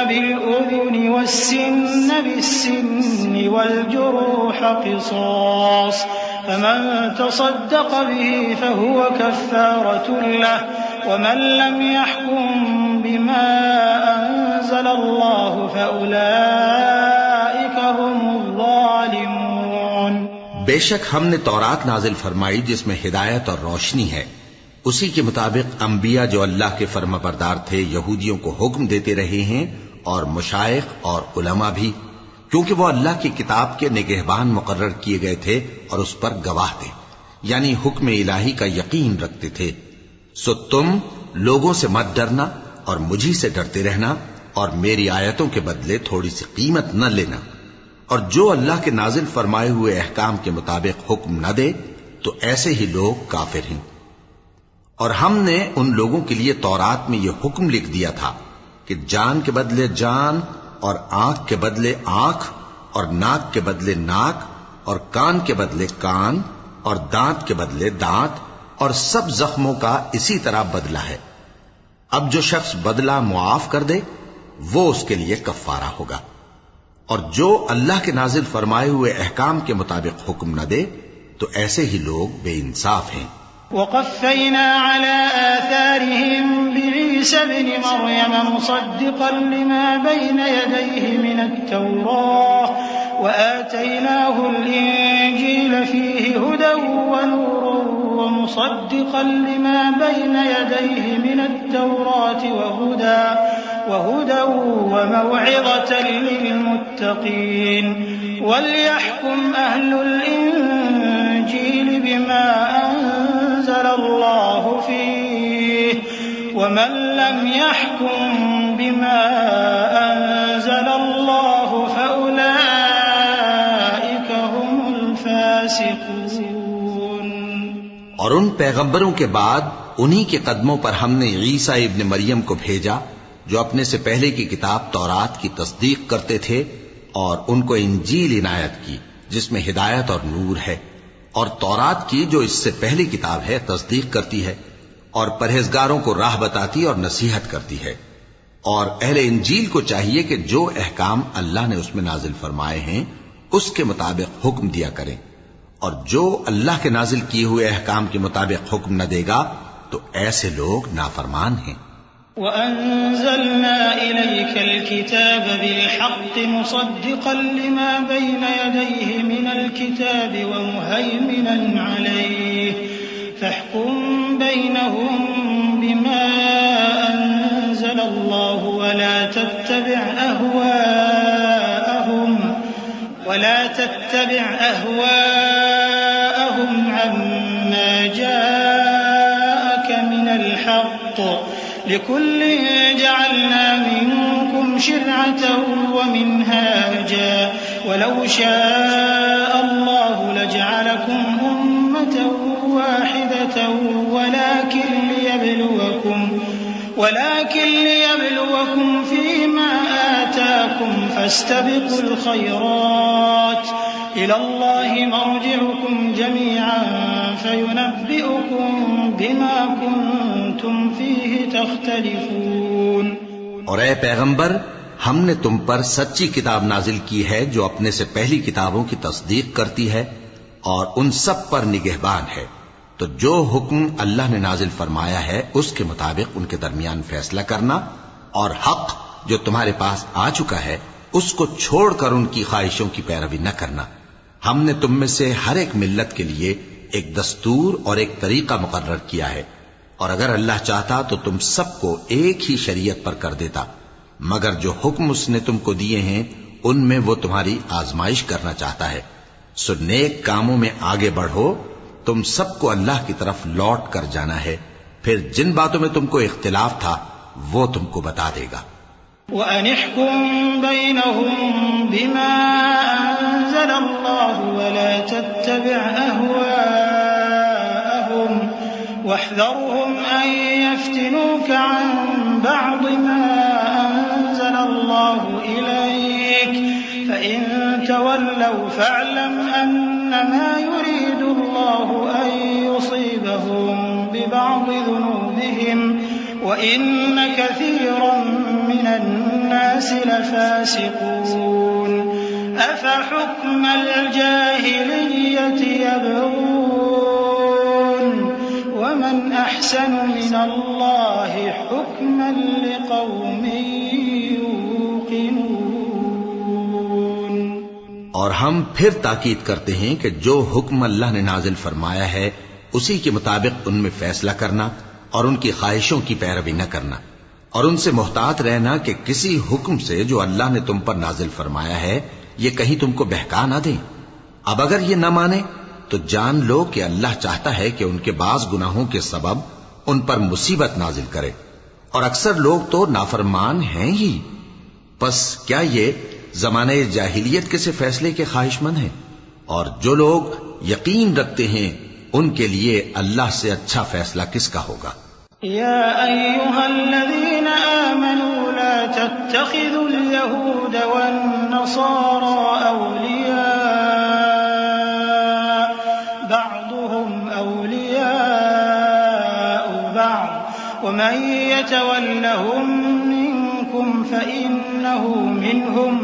بالأذن والسن بالسن والجروح قصاص فمن تصدق به فهو كفارة له ومن لم يحكم بما أنزل الله فأولئك هم الظالمون۔ بے شک ہم نے تورات نازل فرمائی جس میں ہدایت اور روشنی ہے، اسی کے مطابق انبیاء جو اللہ کے فرما بردار تھے یہودیوں کو حکم دیتے رہے ہیں، اور مشائخ اور علماء بھی، کیونکہ وہ اللہ کی کتاب کے نگہبان مقرر کیے گئے تھے اور اس پر گواہ تھے، یعنی حکم الہی کا یقین رکھتے تھے۔ سو تم لوگوں سے مت ڈرنا اور مجھی سے ڈرتے رہنا، اور میری آیتوں کے بدلے تھوڑی سی قیمت نہ لینا، اور جو اللہ کے نازل فرمائے ہوئے احکام کے مطابق حکم نہ دے تو ایسے ہی لوگ کافر ہیں۔ اور ہم نے ان لوگوں کے لیے تورات میں یہ حکم لکھ دیا تھا کہ جان کے بدلے جان، اور آنکھ کے بدلے آنکھ، اور ناک کے بدلے ناک، اور کان کے بدلے کان، اور دانت کے بدلے دانت، اور سب زخموں کا اسی طرح بدلہ ہے۔ اب جو شخص بدلہ معاف کر دے وہ اس کے لیے کفارہ ہوگا، اور جو اللہ کے نازل فرمائے ہوئے احکام کے مطابق حکم نہ دے تو ایسے ہی لوگ بے انصاف ہیں۔ وقفينا على آثارهم بعيسى ابن مريم مصدقا لما بين يديه من التوراة وآتيناه الإنجيل فيه هدى ونور ومصدقا لما بين يديه من التوراة وهدى وموعظة للمتقين وليحكم أهل الإنجيل بما أنزل الله فيه ومن لم يحكم بما أنزل الله فأولئك هم الفاسقون۔ اور ان پیغمبروں کے بعد انہی کے قدموں پر ہم نے عیسیٰ ابن مریم کو بھیجا جو اپنے سے پہلے کی کتاب تورات کی تصدیق کرتے تھے، اور ان کو انجیل عنایت کی جس میں ہدایت اور نور ہے، اور تورات کی جو اس سے پہلی کتاب ہے تصدیق کرتی ہے اور پرہیزگاروں کو راہ بتاتی اور نصیحت کرتی ہے۔ اور اہل انجیل کو چاہیے کہ جو احکام اللہ نے اس میں نازل فرمائے ہیں اس کے مطابق حکم دیا کریں، اور جو اللہ کے نازل کیے ہوئے احکام کے مطابق حکم نہ دے گا تو ایسے لوگ نافرمان ہیں۔ وَأَنزَلْنَا إِلَيْكَ الْكِتَابَ بِالْحَقِّ مُصَدِّقًا لِمَا بَيْنَ يَدَيْهِ مِنَ الْكِتَابِ وَمُهَيْمِنًا عَلَيْهِ فَاحْكُم بَيْنَهُم بِمَا أَنزَلَ اللَّهُ وَلَا تَتَّبِعْ أَهْوَاءَهُمْ عَمَّا جَاءَكَ مِنَ الْحَقِّ لِكُلٍّ جَعَلْنَا مِنكُمْ شِرْعَةً وَمِنْهَاجًا وَلَوْ شَاءَ اللَّهُ لَجَعَلَكُمْ أُمَّةً وَاحِدَةً ولكن ليبلوكم فيما آتاكم فاستبقوا الخيرات إلى الله مرجعكم جميعا فينبئكم بما كنتم فيه تختلفون۔ اور اے پیغمبر، ہم نے تم پر سچی کتاب نازل کی ہے جو اپنے سے پہلی کتابوں کی تصدیق کرتی ہے اور ان سب پر نگہبان ہے، تو جو حکم اللہ نے نازل فرمایا ہے اس کے مطابق ان کے درمیان فیصلہ کرنا، اور حق جو تمہارے پاس آ چکا ہے اس کو چھوڑ کر ان کی خواہشوں کی پیروی نہ کرنا۔ ہم نے تم میں سے ہر ایک ملت کے لیے ایک دستور اور ایک طریقہ مقرر کیا ہے، اور اگر اللہ چاہتا تو تم سب کو ایک ہی شریعت پر کر دیتا، مگر جو حکم اس نے تم کو دیے ہیں ان میں وہ تمہاری آزمائش کرنا چاہتا ہے۔ سو نیک کاموں میں آگے بڑھو، تم سب کو اللہ کی طرف لوٹ کر جانا ہے، پھر جن باتوں میں تم کو اختلاف تھا وہ تم کو بتا دے گا۔ وَأَنِ احْكُم بَيْنَهُم بِمَا أَنزَلَ اللَّهُ وَلَا تَتَّبِعْ أَهْوَاءَهُمْ وَاحْذَرْهُمْ أَن يَفْتِنُوكَ عَن بَعْضِ مَا أَنزَلَ اللَّهُ إِلَيْكَ فَإِن تَوَلَّوْا فَاعْلَمْ أَنَّمَا يُرِيدُ اللَّهُ أَن يُصِيبَهُم بِبَعْضِ ذُنُوبِهِمْ وَإِنَّ كَثِيرًا مِّنَ النَّاسِ لَفَاسِقُونَ أَفَحُكْمَ الْجَاهِلِيَّةِ يَبْغُونَ وَمَنْ أَحْسَنُ مِنَ اللَّهِ حُكْمًا لِقَوْمٍ يُوقِنُونَ۔ اور ہم پھر تاکید کرتے ہیں کہ جو حکم اللہ نے نازل فرمایا ہے اسی کے مطابق ان میں فیصلہ کرنا اور ان کی خواہشوں کی پیروی نہ کرنا، اور ان سے محتاط رہنا کہ کسی حکم سے جو اللہ نے تم پر نازل فرمایا ہے یہ کہیں تم کو بہکا نہ دیں۔ اب اگر یہ نہ مانے تو جان لو کہ اللہ چاہتا ہے کہ ان کے بعض گناہوں کے سبب ان پر مصیبت نازل کرے، اور اکثر لوگ تو نافرمان ہیں ہی۔ پس کیا یہ زمانے جاہلیت کے سے فیصلے کے خواہش مند ہیں؟ اور جو لوگ یقین رکھتے ہیں ان کے لیے اللہ سے اچھا فیصلہ کس کا ہوگا؟ يا أيها الذين آمنوا لا تتخذوا اليهود والنصارى أولياء بعضهم أولياء بعض ومن يتولهم منكم فإنه منهم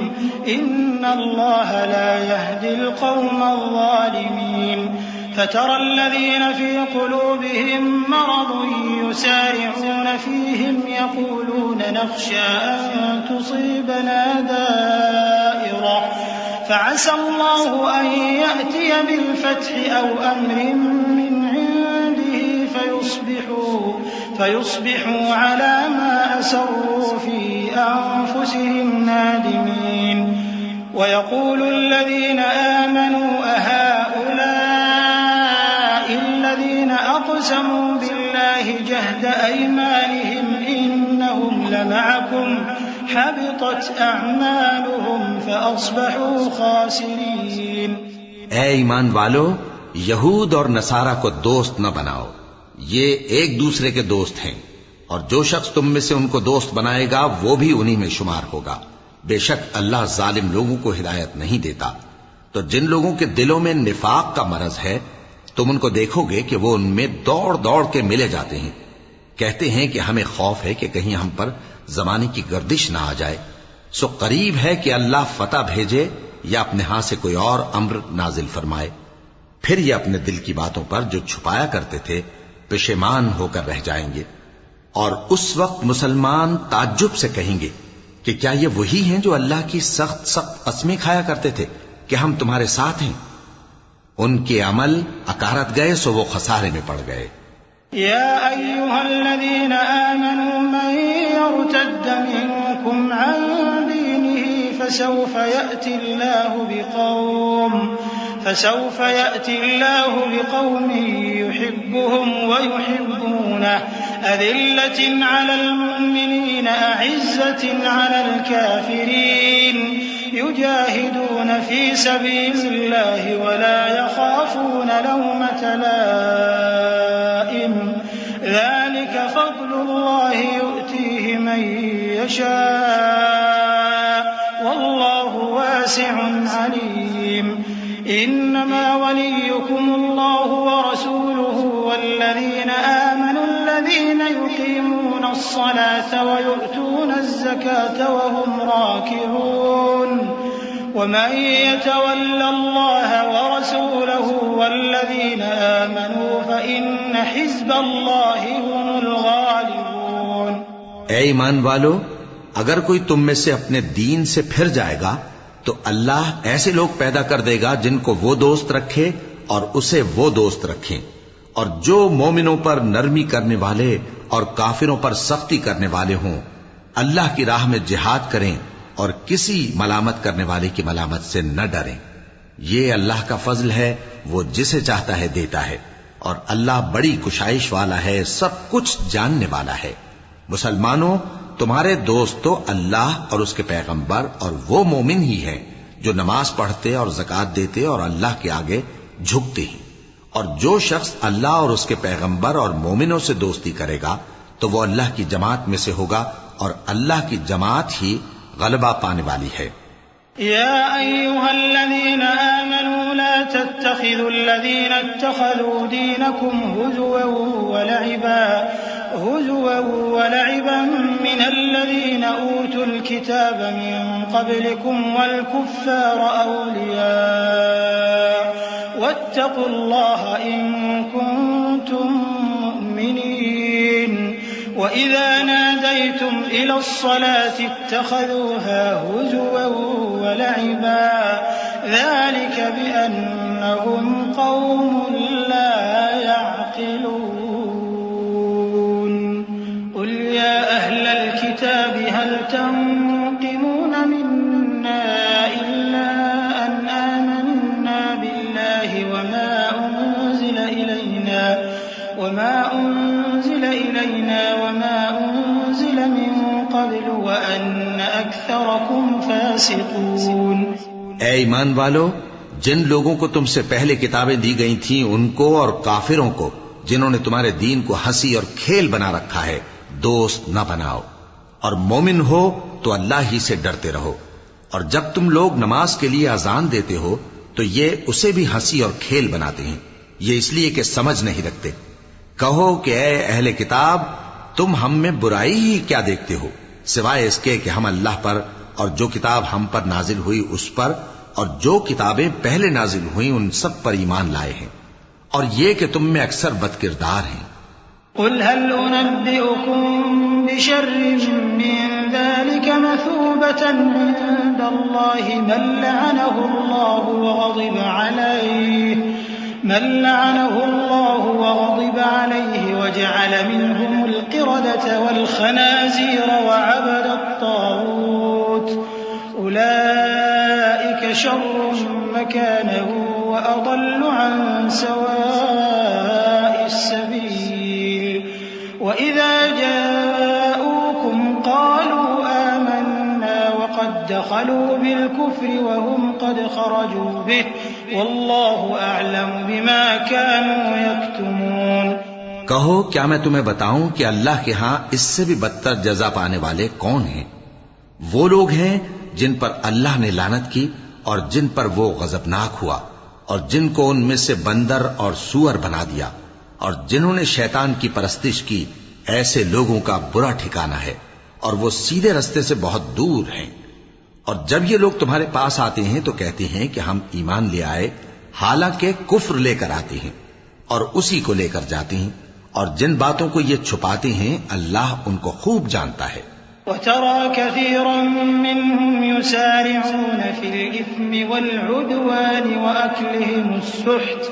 إن الله لا يهدي القوم الظالمين فترى الذين في قلوبهم مرض يسارعون فيهم يقولون نخشى أن تصيبنا دائرة فعسى الله أن يأتي بالفتح أو أمر من عنده فيصبحوا على ما أسروا في أنفسهم نادمين ويقول الذين آمنوا أهؤلاء الذين أقسموا بالله جهد أيمانهم إنهم لمعكم حبطت أعمالهم فأصبحوا خاسرين۔ اے ایمان والو، یہود اور نصارہ کو دوست نہ بناؤ، یہ ایک دوسرے کے دوست ہیں، اور جو شخص تم میں سے ان کو دوست بنائے گا وہ بھی انہی میں شمار ہوگا۔ بے شک اللہ ظالم لوگوں کو ہدایت نہیں دیتا۔ تو جن لوگوں کے دلوں میں نفاق کا مرض ہے تم ان کو دیکھو گے کہ وہ ان میں دوڑ دوڑ کے ملے جاتے ہیں، کہتے ہیں کہ ہمیں خوف ہے کہ کہیں ہم پر زمانے کی گردش نہ آ جائے۔ سو قریب ہے کہ اللہ فتح بھیجے یا اپنے ہاں سے کوئی اور امر نازل فرمائے، پھر یہ اپنے دل کی باتوں پر جو چھپایا کرتے تھے پشیمان ہو کر رہ جائیں گے۔ اور اس وقت مسلمان تعجب سے کہیں گے کہ کیا یہ وہی ہیں جو اللہ کی سخت سخت قسمیں کھایا کرتے تھے کہ ہم تمہارے ساتھ ہیں؟ ان کے عمل اکارت گئے سو وہ خسارے میں پڑ گئے۔ يا أيها الذين آمنوا من يرتد منكم عن دينه فسوف يأتي الله بقوم يحبهم ويحبونه أذلة على المؤمنين أعزة على الكافرين يجاهدون في سبيل الله ولا يخافون لومة لائم ذلك فضل الله يؤتيه من يشاء والله واسع عليم إنما وليكم الله ورسوله والذين آمنوا الذين يقيمون الصلاة ويؤتون الزكاة وهم راكعون ومن يتول الله ورسوله والذين آمنوا فإن حزب الله هم الغالبون۔ اے ایمان والو، اگر کوئی تم میں سے اپنے دین سے پھر جائے گا تو اللہ ایسے لوگ پیدا کر دے گا جن کو وہ دوست رکھے اور اسے وہ دوست رکھیں، اور جو مومنوں پر نرمی کرنے والے اور کافروں پر سختی کرنے والے ہوں، اللہ کی راہ میں جہاد کریں اور کسی ملامت کرنے والے کی ملامت سے نہ ڈریں۔ یہ اللہ کا فضل ہے، وہ جسے چاہتا ہے دیتا ہے، اور اللہ بڑی کشائش والا ہے، سب کچھ جاننے والا ہے۔ مسلمانوں، تمہارے دوست تو اللہ اور اس کے پیغمبر اور وہ مومن ہی ہیں جو نماز پڑھتے اور زکوٰۃ دیتے اور اللہ کے آگے جھکتے ہیں، اور جو شخص اللہ اور اس کے پیغمبر اور مومنوں سے دوستی کرے گا تو وہ اللہ کی جماعت میں سے ہوگا، اور اللہ کی جماعت ہی غلبہ پانے والی ہے۔ يا أيها الذين آمنوا لا تتخذوا الذين اتخذوا دينكم هزوا ولعبا من الذين أوتوا الكتاب من قبلكم والكفار أولياء واتقوا الله إن كنتم مؤمنين وإذا ناديتم إلى الصلاة اتخذوها هزوا ولعبا ذلك بأنهم قوم لا يعقلون قل يا أهل الكتاب هل تنقمون منا إلا أن آمنا بالله وما أنزل إلينا وما أنزل من قبل وأن أكثركم فاسقون۔ اے ایمان والو، جن لوگوں کو تم سے پہلے کتابیں دی گئی تھیں ان کو اور کافروں کو جنہوں نے تمہارے دین کو ہنسی اور کھیل بنا رکھا ہے دوست نہ بناؤ، اور مومن ہو تو اللہ ہی سے ڈرتے رہو، اور جب تم لوگ نماز کے لیے اذان دیتے ہو تو یہ اسے بھی ہنسی اور کھیل بناتے ہیں، یہ اس لیے کہ سمجھ نہیں رکھتے۔ کہو کہ اے اہل کتاب، تم ہم میں برائی ہی کیا دیکھتے ہو، سوائے اس کے کہ ہم اللہ پر اور جو کتاب ہم پر نازل ہوئی اس پر اور جو کتابیں پہلے نازل ہوئیں ان سب پر ایمان لائے ہیں، اور یہ کہ تم میں اکثر بد کردار ہیں۔ قل هل أنبئكم بشر من ذلك مثوبة عند الله من لعنه الله وغضب عليه وجعل منهم القردة والخنازير وعبد الطاغوت أولئك شر مكانا وأضل عن سواء السبيل وإذا جاءوكم قالوا آمنا وقد دخلوا بالكفر وهم قد خرجوا به والله أعلم بما كانوا يكتمون۔ کہو کیا میں تمہیں بتاؤں کہ اللہ کے ہاں اس سے بھی بدتر جزا پانے والے کون ہیں؟ وہ لوگ ہیں جن پر اللہ نے لعنت کی اور جن پر وہ غضبناک ہوا، اور جن کو ان میں سے بندر اور سور بنا دیا، اور جنہوں نے شیطان کی پرستش کی، ایسے لوگوں کا برا ٹھکانہ ہے اور وہ سیدھے رستے سے بہت دور ہیں۔ اور جب یہ لوگ تمہارے پاس آتے ہیں تو کہتے ہیں کہ ہم ایمان لے آئے، حالانکہ کفر لے کر آتے ہیں اور اسی کو لے کر جاتے ہیں، اور جن باتوں کو یہ چھپاتے ہیں اللہ ان کو خوب جانتا ہے۔ وترى كثيرا منهم يسارعون في الإثم والعدوان وأكلهم السحت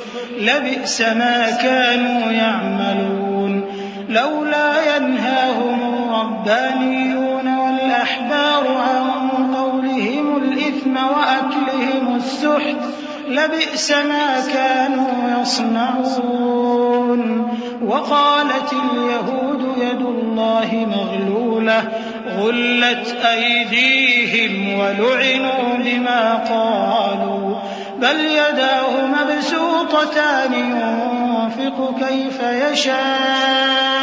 لبئس ما كانوا يعملون لولا ينهاهم الربانيون والأحبار عن قولهم الإثم وأكلهم السحت لبئس ما كانوا يصنعون وقالت اليهود يد الله مغلولة غلت أيديهم ولعنوا بما قالوا بل يداه مبسوطتان ينفق كيف يشاء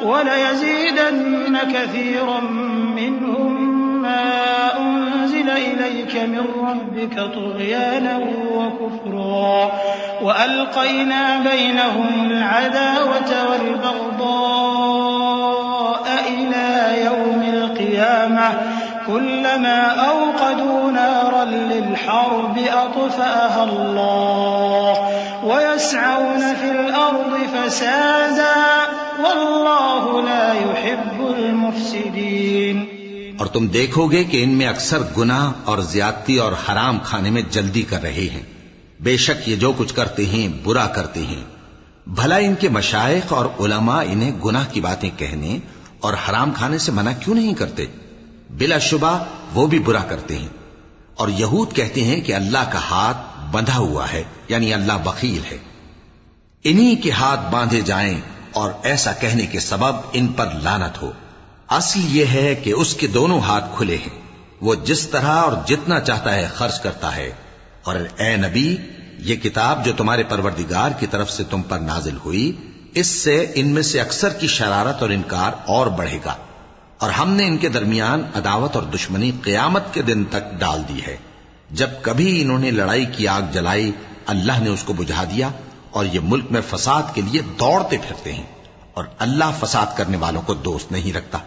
وليزيدن كثيرا منهم ما أنزل إليك من ربك طغيانا وكفرا وألقينا بينهم العداوة والبغضاء إلى يوم القيامة كلما أوقدوا نارا للحرب أطفأها الله ويسعون في الأرض فسادا والله لا يحب المفسدين۔ اور تم دیکھو گے کہ ان میں اکثر گناہ اور زیادتی اور حرام کھانے میں جلدی کر رہے ہیں، بے شک یہ جو کچھ کرتے ہیں برا کرتے ہیں۔ بھلا ان کے مشائخ اور علماء انہیں گناہ کی باتیں کہنے اور حرام کھانے سے منع کیوں نہیں کرتے؟ بلا شبہ وہ بھی برا کرتے ہیں۔ اور یہود کہتے ہیں کہ اللہ کا ہاتھ بندھا ہوا ہے، یعنی اللہ بخیل ہے۔ انہی کے ہاتھ باندھے جائیں اور ایسا کہنے کے سبب ان پر لعنت ہو۔ اصل یہ ہے کہ اس کے دونوں ہاتھ کھلے ہیں، وہ جس طرح اور جتنا چاہتا ہے خرچ کرتا ہے۔ اور اے نبی، یہ کتاب جو تمہارے پروردگار کی طرف سے تم پر نازل ہوئی، اس سے ان میں سے اکثر کی شرارت اور انکار اور بڑھے گا، اور ہم نے ان کے درمیان عداوت اور دشمنی قیامت کے دن تک ڈال دی ہے۔ جب کبھی انہوں نے لڑائی کی آگ جلائی، اللہ نے اس کو بجھا دیا، اور یہ ملک میں فساد کے لیے دوڑتے پھرتے ہیں، اور اللہ فساد کرنے والوں کو دوست نہیں رکھتا۔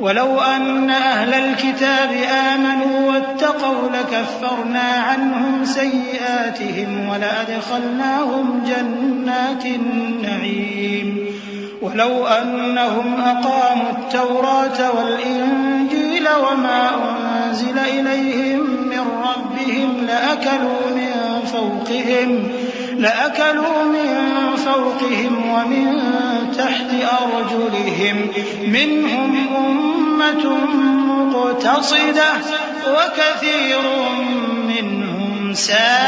ولو أن أهل الكتاب آمنوا واتقوا لكفرنا عنهم سيئاتهم ولأدخلناهم جنات النعيم ولو أنهم أقاموا التوراة والإنجيل وما أنزل إليهم من ربهم لأكلوا من فوقهم ومن تحت أرجلهم منهم أمة مقتصدة وكثير منهم ساء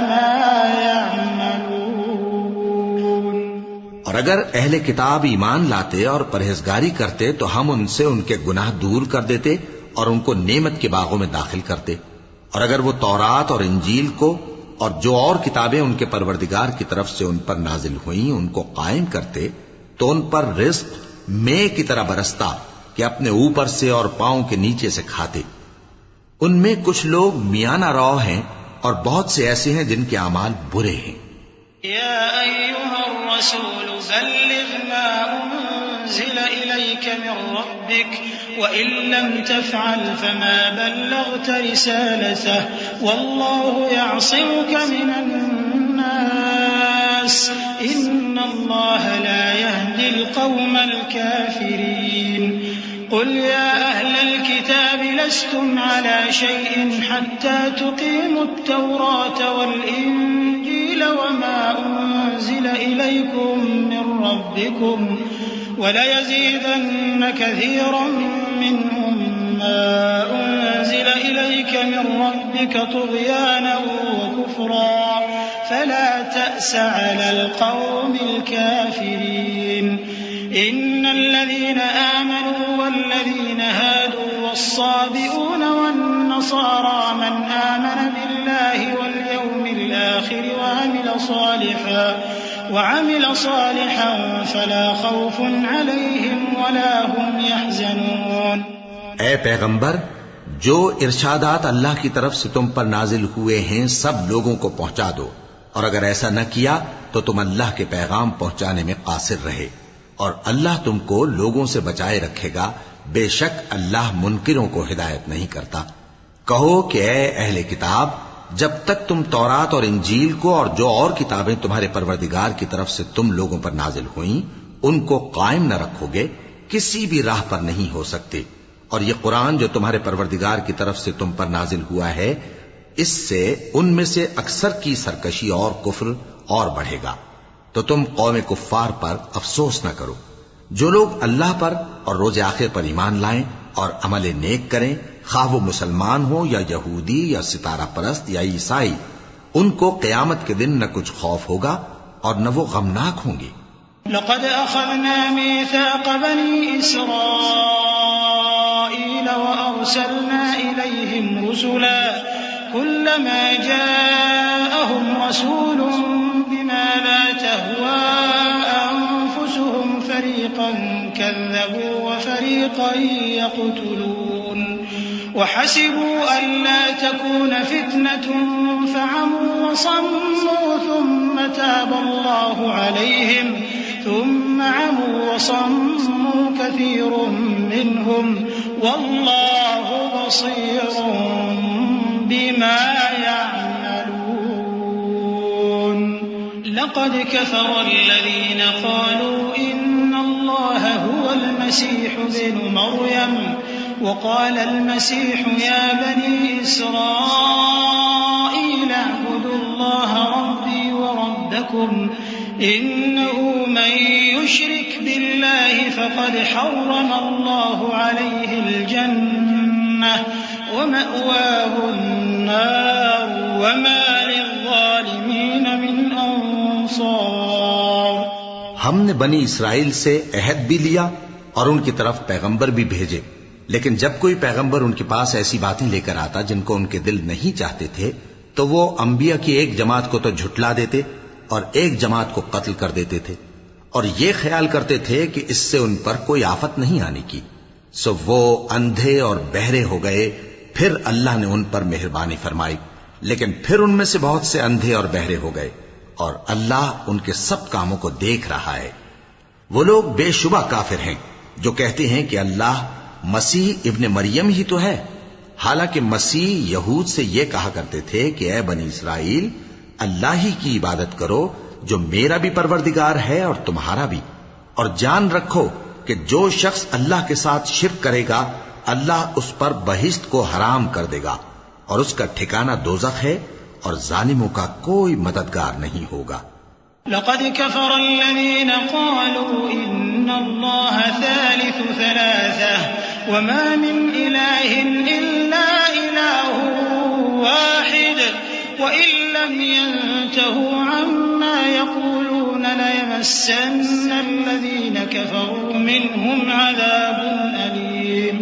ما يعملون۔ اور اگر اہل کتاب ایمان لاتے اور پرہیزگاری کرتے تو ہم ان سے ان کے گناہ دور کر دیتے اور ان کو نعمت کے باغوں میں داخل کرتے۔ اور اگر وہ تورات اور انجیل کو اور جو اور کتابیں ان کے پروردگار کی طرف سے ان پر نازل ہوئیں ان کو قائم کرتے تو ان پر رزق مے کی طرح برستا کہ اپنے اوپر سے اور پاؤں کے نیچے سے کھاتے۔ ان میں کچھ لوگ میانہ رو ہیں اور بہت سے ایسے ہیں جن کے اعمال برے ہیں۔ یا ایھا الرسول بلغ ما انزل الیک من ربک وَإِن لَّمْ تَفْعَلْ فَمَا بَلَّغْتَ رِسَالَتَهُ وَاللَّهُ يَعْصِمُكَ مِنَ النَّاسِ إِنَّ اللَّهَ لَا يَهْدِي الْقَوْمَ الْكَافِرِينَ قُلْ يَا أَهْلَ الْكِتَابِ لَسْتُمْ عَلَى شَيْءٍ حَتَّى تُقِيمُوا التَّوْرَاةَ وَالْإِنجِيلَ وَمَا أُنزِلَ إِلَيْكُم مِّن رَّبِّكُمْ وَلَيَزِيدَنَّ كَثِيرًا منهم ما أنزل إليك من ربك طغيانا وكفرا فلا تأس على القوم الكافرين إن الذين آمنوا والذين هادوا والصابئون والنصارى من آمن بالله واليوم الآخر الآخر وعمل صالحا فلا خوف عليهم ولا هم يحزنون۔ اے پیغمبر، جو ارشادات اللہ کی طرف سے تم پر نازل ہوئے ہیں سب لوگوں کو پہنچا دو، اور اگر ایسا نہ کیا تو تم اللہ کے پیغام پہنچانے میں قاصر رہے، اور اللہ تم کو لوگوں سے بچائے رکھے گا، بے شک اللہ منکروں کو ہدایت نہیں کرتا۔ کہو کہ اے اہل کتاب، جب تک تم تورات اور انجیل کو اور جو اور کتابیں تمہارے پروردگار کی طرف سے تم لوگوں پر نازل ہوئیں ان کو قائم نہ رکھو گے، کسی بھی راہ پر نہیں ہو سکتے، اور یہ قرآن جو تمہارے پروردگار کی طرف سے تم پر نازل ہوا ہے، اس سے ان میں سے اکثر کی سرکشی اور کفر اور بڑھے گا، تو تم قوم کفار پر افسوس نہ کرو۔ جو لوگ اللہ پر اور روز آخر پر ایمان لائیں اور عمل نیک کریں، خواہ وہ مسلمان ہو یا یہودی یا ستارہ پرست یا عیسائی، ان کو قیامت کے دن نہ کچھ خوف ہوگا اور نہ وہ غمناک ہوں گے۔ لقد أخذنا ميثاق بني إسرائيل وأرسلنا إليهم رسلا كلما جاءهم رسول بما لا تهوى أنفسهم فريقا كذبوا وفريقا يقتلون وحسبوا ألا تكون فتنة فعموا وصموا ثم تاب الله عليهم ثم عموا وصموا كثير منهم والله بصير بما يعملون۔ لقد كفر الذين قالوا إن الله هو المسيح ابن مريم وقال المسيح يا بني إسرائيل اعبدوا الله ربي وربكم إنه من يشرك بالله فقد حرم الله عليه الجنة ومأواه النار وما للظالمين من أنصار۔ ہم نے بنی اسرائیل سے عہد بھی لیا اور ان کی طرف پیغمبر بھی بھیجے، لیکن جب کوئی پیغمبر ان کے پاس ایسی باتیں لے کر آتا جن کو ان کے دل نہیں چاہتے تھے تو وہ انبیاء کی ایک جماعت کو تو جھٹلا دیتے اور ایک جماعت کو قتل کر دیتے تھے، اور یہ خیال کرتے تھے کہ اس سے ان پر کوئی آفت نہیں آنے کی، سو وہ اندھے اور بہرے ہو گئے۔ پھر اللہ نے ان پر مہربانی فرمائی، لیکن پھر ان میں سے بہت سے اندھے اور بہرے ہو گئے، اور اللہ ان کے سب کاموں کو دیکھ رہا ہے۔ وہ لوگ بے شبہ کافر ہیں جو کہتے ہیں کہ اللہ مسیح ابن مریم ہی تو ہے، حالانکہ مسیح یہود سے یہ کہا کرتے تھے کہ اے بنی اسرائیل، اللہ ہی کی عبادت کرو جو میرا بھی پروردگار ہے اور تمہارا بھی، اور جان رکھو کہ جو شخص اللہ کے ساتھ شرک کرے گا اللہ اس پر بہشت کو حرام کر دے گا، اور اس کا ٹھکانہ دوزخ ہے، اور ظالموں کا کوئی مددگار نہیں ہوگا۔ لقد كفر الذين قالوا إن الله ثالث ثلاثة وما من إله إلا إله واحد وإن لم ينتهوا عما يقولون ليمسن الذين كفروا منهم عذاب أليم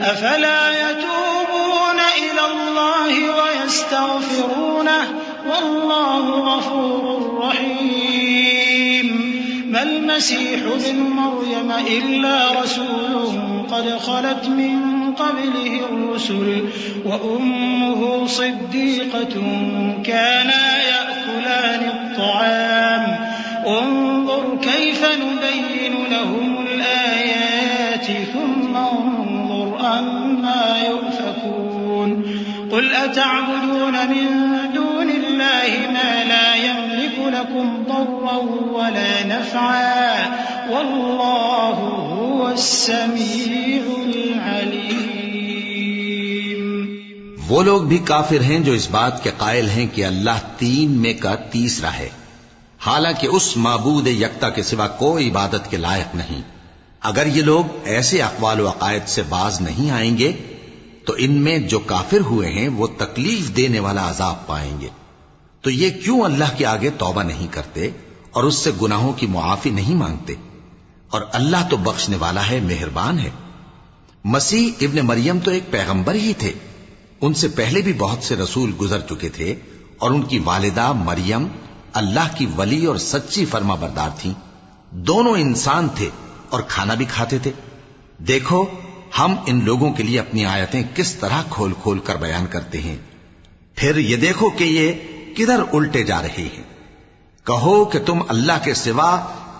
أفلا يتوبون إلى الله ويستغفرونه والله غفور رحيم۔ ما المسيح ابن مريم إلا رسول قد خلت من قبله الرسل وأمه صديقة كانا يأكلان الطعام انظر كيف نبين لهم الآيات ثم انظر أنا يؤفكون۔ قل أتعبدون من دون الله ما لا يملك لكم ضرا ولا نفعا والله هو السميع العليم۔ وہ لوگ بھی کافر ہیں جو اس بات کے قائل ہیں کہ اللہ تین میں کا تیسرا ہے، حالانکہ اس معبود یکتا کے سوا کوئی عبادت کے لائق نہیں۔ اگر یہ لوگ ایسے اقوال و عقائد سے باز نہیں آئیں گے تو ان میں جو کافر ہوئے ہیں وہ تکلیف دینے والا عذاب پائیں گے۔ تو یہ کیوں اللہ کے آگے توبہ نہیں کرتے اور اس سے گناہوں کی معافی نہیں مانگتے؟ اور اللہ تو بخشنے والا ہے، مہربان ہے۔ مسیح ابن مریم تو ایک پیغمبر ہی تھے، ان سے پہلے بھی بہت سے رسول گزر چکے تھے اور ان کی والدہ مریم اللہ کی ولی اور سچی فرما بردار تھیں. دونوں انسان تھے اور کھانا بھی کھاتے تھے. دیکھو ہم ان لوگوں کے لیے اپنی آیتیں کس طرح کھول کھول کر بیان کرتے ہیں. پھر یہ دیکھو کہ یہ کدھر الٹے جا رہے ہیں. کہو کہ تم اللہ کے سوا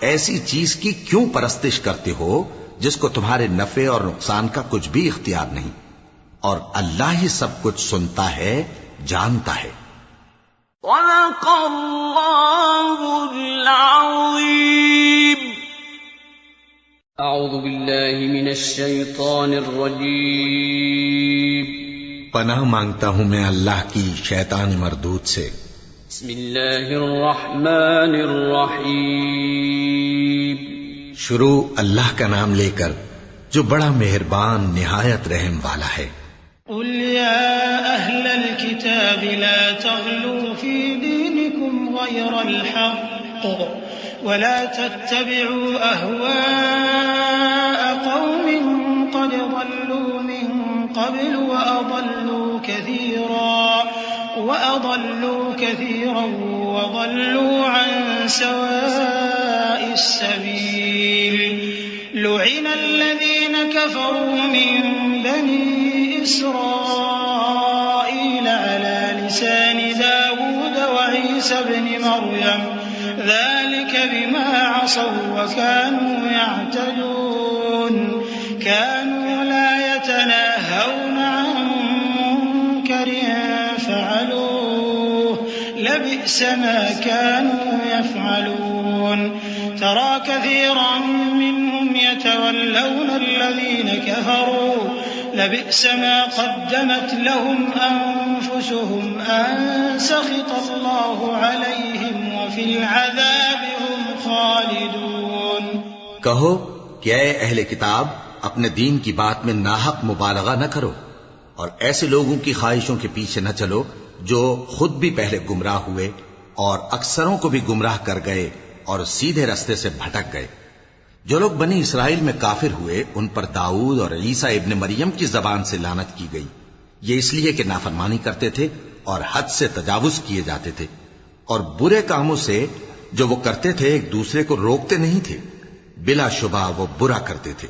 ایسی چیز کی کیوں پرستش کرتے ہو جس کو تمہارے نفع اور نقصان کا کچھ بھی اختیار نہیں، اور اللہ ہی سب کچھ سنتا ہے، جانتا ہے. صدق اللہ العظیم. اعوذ باللہ من الشیطان الرجیم. پناہ مانگتا ہوں میں اللہ کی شیطان مردود سے. بسم اللہ الرحمن الرحیم. شروع اللہ کا نام لے کر جو بڑا مہربان نہایت رحم والا ہے. قل يا أهل الكتاب لا تغلوا في دينكم غير الحق ولا تتبعوا أهواء قوم قد ضلوا من قبل وأضلوا كثيرا وضلوا عن سواء السبيل. لعن الذين كفروا من بني إسرائيل على لسان داود وعيسى بن مريم ذلك بما عصوا وكانوا يعتدون. كانوا لا يتناهون عن منكر فعلوه لبئس ما كانوا يفعلون. ترى كثيرا منهم يتولون الذين كفروا لبئس ما قدمت لهم أنفسهم أن سخط الله عليهم وفي العذاب هم خالدون. کہو کہ اے اہل کتاب اپنے دین کی بات میں ناحق مبالغہ نہ کرو اور ایسے لوگوں کی خواہشوں کے پیچھے نہ چلو جو خود بھی پہلے گمراہ ہوئے اور اکثروں کو بھی گمراہ کر گئے اور سیدھے رستے سے بھٹک گئے. جو لوگ بنی اسرائیل میں کافر ہوئے ان پر داؤد اور عیسیٰ ابن مریم کی زبان سے لعنت کی گئی. یہ اس لیے کہ نافرمانی کرتے تھے اور حد سے تجاوز کیے جاتے تھے اور برے کاموں سے جو وہ کرتے تھے ایک دوسرے کو روکتے نہیں تھے. بلا شبہ وہ برا کرتے تھے.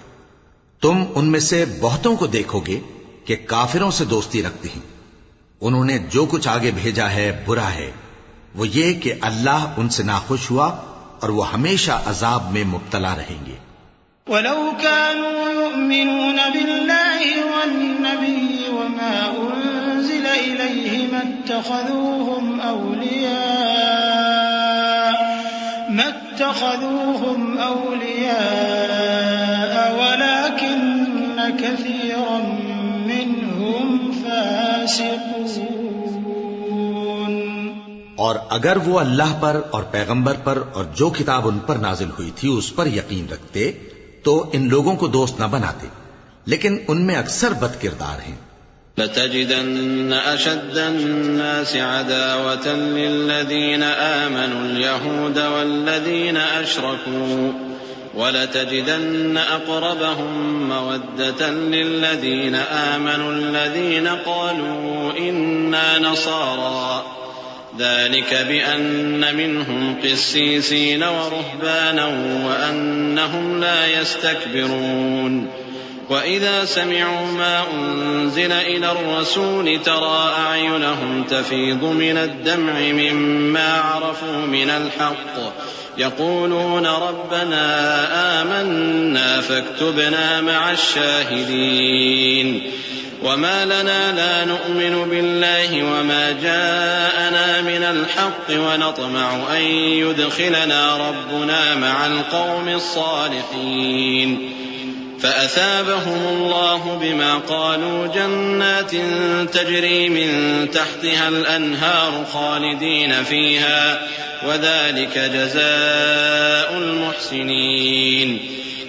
تم ان میں سے بہتوں کو دیکھو گے کہ کافروں سے دوستی رکھتے ہیں. انہوں نے جو کچھ آگے بھیجا ہے برا ہے. وہ یہ کہ اللہ ان سے ناخوش ہوا اور وہ ہمیشہ عذاب میں مبتلا رہیں گے. ولو كانوا يؤمنون بالله والنبي وما أنزل إليه ما اتخذوهم أولياء ولكن كثيرا منهم فاسقون. اور اگر وہ اللہ پر اور پیغمبر پر اور جو کتاب ان پر نازل ہوئی تھی اس پر یقین رکھتے تو ان لوگوں کو دوست نہ بناتے، لیکن ان میں اکثر بد کردار ہیں. لتجدن أشد الناس عداوة للذين آمنوا اليهود والذين أشركوا ولتجدن أقربهم مودة للذين آمنوا الذين قالوا إنا نصارى ذلك بأن منهم قسيسين ورهبانا وأنهم لا يستكبرون. وإذا سمعوا ما أنزل إلى الرسول ترى أعينهم تفيض من الدمع مما عرفوا من الحق يقولون ربنا آمنا فاكتبنا مع الشاهدين. وما لنا لا نؤمن بالله وما جاءنا من الحق ونطمع أن يدخلنا ربنا مع القوم الصالحين. فأثابهم الله بما قالوا جنات تجري من تحتها الأنهار خالدين فيها وذلك جزاء المحسنين.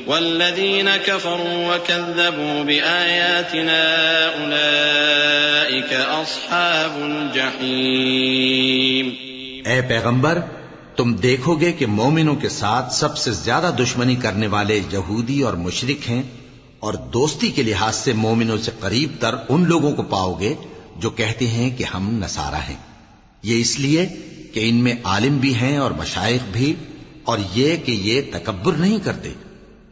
والذين كفروا وكذبوا بآياتنا أولئك أصحاب الجحيم. اے پیغمبر تم دیکھو گے کہ مومنوں کے ساتھ سب سے زیادہ دشمنی کرنے والے یہودی اور مشرک ہیں، اور دوستی کے لحاظ سے مومنوں سے قریب تر ان لوگوں کو پاؤ گے جو کہتے ہیں کہ ہم نصارہ ہیں. یہ اس لیے کہ ان میں عالم بھی ہیں اور مشائخ بھی، اور یہ کہ یہ تکبر نہیں کرتے۔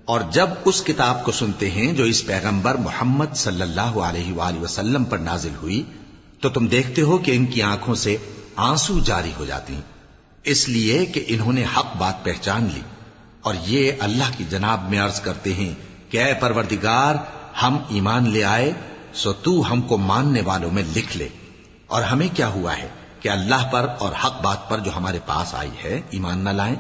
اور جب اس کتاب کو سنتے ہیں جو اس پیغمبر محمد صلی اللہ علیہ وآلہ وسلم پر نازل ہوئی، تو تم دیکھتے ہو کہ ان کی آنکھوں سے آنسو جاری ہو جاتی ہیں، اس لیے کہ انہوں نے حق بات پہچان لی، اور یہ اللہ کی جناب میں عرض کرتے ہیں کہ اے پروردگار، ہم ایمان لے آئے سو تو ہم کو ماننے والوں میں لکھ لے، اور ہمیں کیا ہوا ہے کہ اللہ پر اور حق بات پر جو ہمارے پاس آئی ہے ایمان نہ لائیں،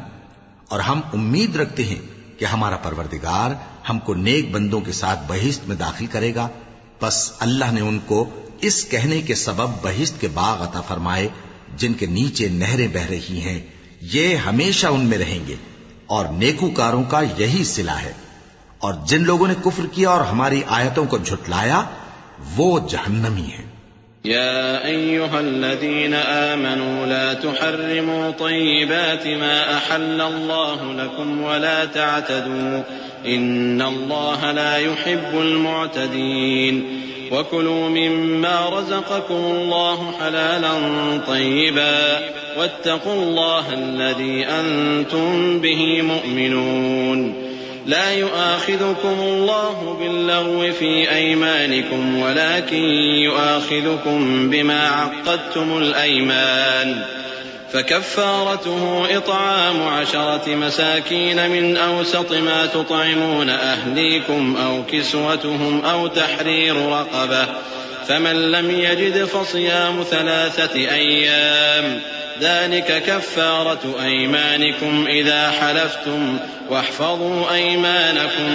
اور ہم امید رکھتے ہیں کہ ہمارا پروردگار ہم کو نیک بندوں کے ساتھ بہشت میں داخل کرے گا۔ پس اللہ نے ان کو اس کہنے کے سبب بہشت کے باغ عطا فرمائے جن کے نیچے نہریں بہ رہی ہیں، یہ ہمیشہ ان میں رہیں گے، اور نیکوکاروں کا یہی صلہ ہے۔ اور جن لوگوں نے کفر کیا اور ہماری آیتوں کو جھٹلایا وہ جہنمی ہیں۔ يا أيها الذين آمنوا لا تحرموا طيبات ما أحل الله لكم ولا تعتدوا إن الله لا يحب المعتدين وكلوا مما رزقكم الله حلالا طيبا واتقوا الله الذي أنتم به مؤمنون لا يؤاخذكم الله باللغو في أيمانكم ولكن يؤاخذكم بما عقدتم الأيمان فكفارته إطعام 10 مساكين من أوسط ما تطعمون أهليكم أو كسوتهم أو تحرير رقبة فمن لم يجد فصيام 3 أيام ذلك كفارة أيمانكم إذا حلفتم واحفظوا أيمانكم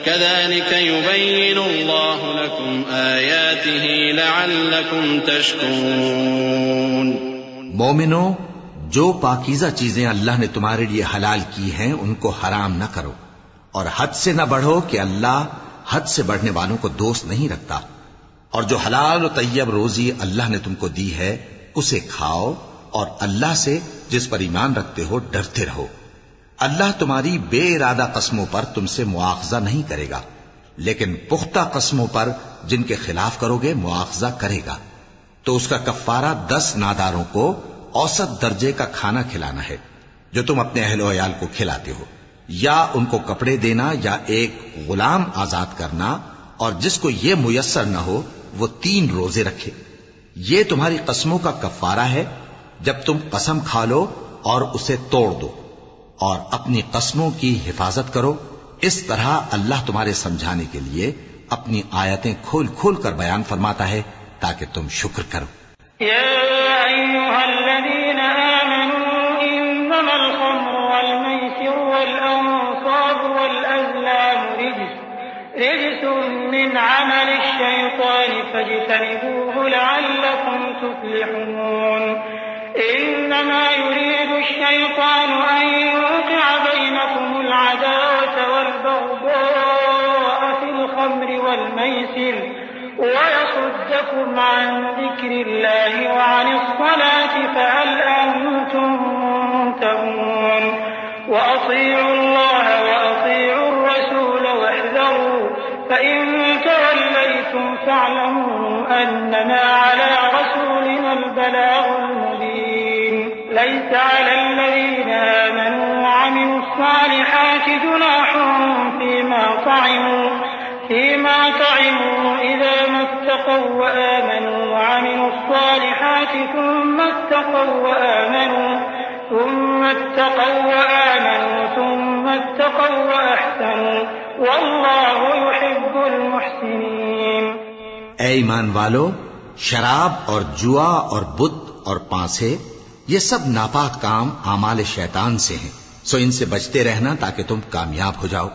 كذلك يبين الله لكم آياته لعلكم تشكرون۔ مومنو، جو پاکیزہ چیزیں اللہ نے تمہارے لیے حلال کی ہیں ان کو حرام نہ کرو، اور حد سے نہ بڑھو کہ اللہ حد سے بڑھنے والوں کو دوست نہیں رکھتا، اور جو حلال و طیب روزی اللہ نے تم کو دی ہے اسے کھاؤ، اور اللہ سے جس پر ایمان رکھتے ہو ڈرتے رہو۔ اللہ تمہاری بے ارادہ قسموں پر تم سے مواخذہ نہیں کرے گا، لیکن پختہ قسموں پر جن کے خلاف کرو گے مواخذہ کرے گا۔ تو اس کا کفارہ 10 ناداروں کو اوسط درجے کا کھانا کھلانا ہے جو تم اپنے اہل و عیال کو کھلاتے ہو، یا ان کو کپڑے دینا یا ایک غلام آزاد کرنا، اور جس کو یہ میسر نہ ہو وہ 3 روزے رکھے۔ یہ تمہاری قسموں کا کفارہ ہے جب تم قسم کھا لو اور اسے توڑ دو، اور اپنی قسموں کی حفاظت کرو۔ اس طرح اللہ تمہارے سمجھانے کے لیے اپنی آیتیں کھول کھول کر بیان فرماتا ہے تاکہ تم شکر کرو۔ يا أيها الذين آمنوا إنما الخمر والميسر والأنصاب والأزلام رجس من عمل الشيطان فاجتنبوه لعلكم تفلحون إنما يريد الشيطان أن يوقع بينكم العداوة والبغضاء في الخمر والميسر ويصدكم عن ذكر الله وعن الصلاة فهل أنتم منتهون وأطيعوا الله وأطيعوا الرسول واحذروا فإن توليتم فاعلموا أنما على رسولنا البلاغ المبين ليس على الذين آمنوا وعملوا الصالحات جناح فيما طعموا إذا ما اتقوا وآمنوا وعملوا الصالحات ثم اتقوا وأحسنوا والله يحب المحسنين۔ اے ایمان والو، شراب اور جوا اور بت اور پانسے یہ سب ناپاک کام اعمال شیطان سے ہیں، سو ان سے بچتے رہنا تاکہ تم کامیاب ہو جاؤ۔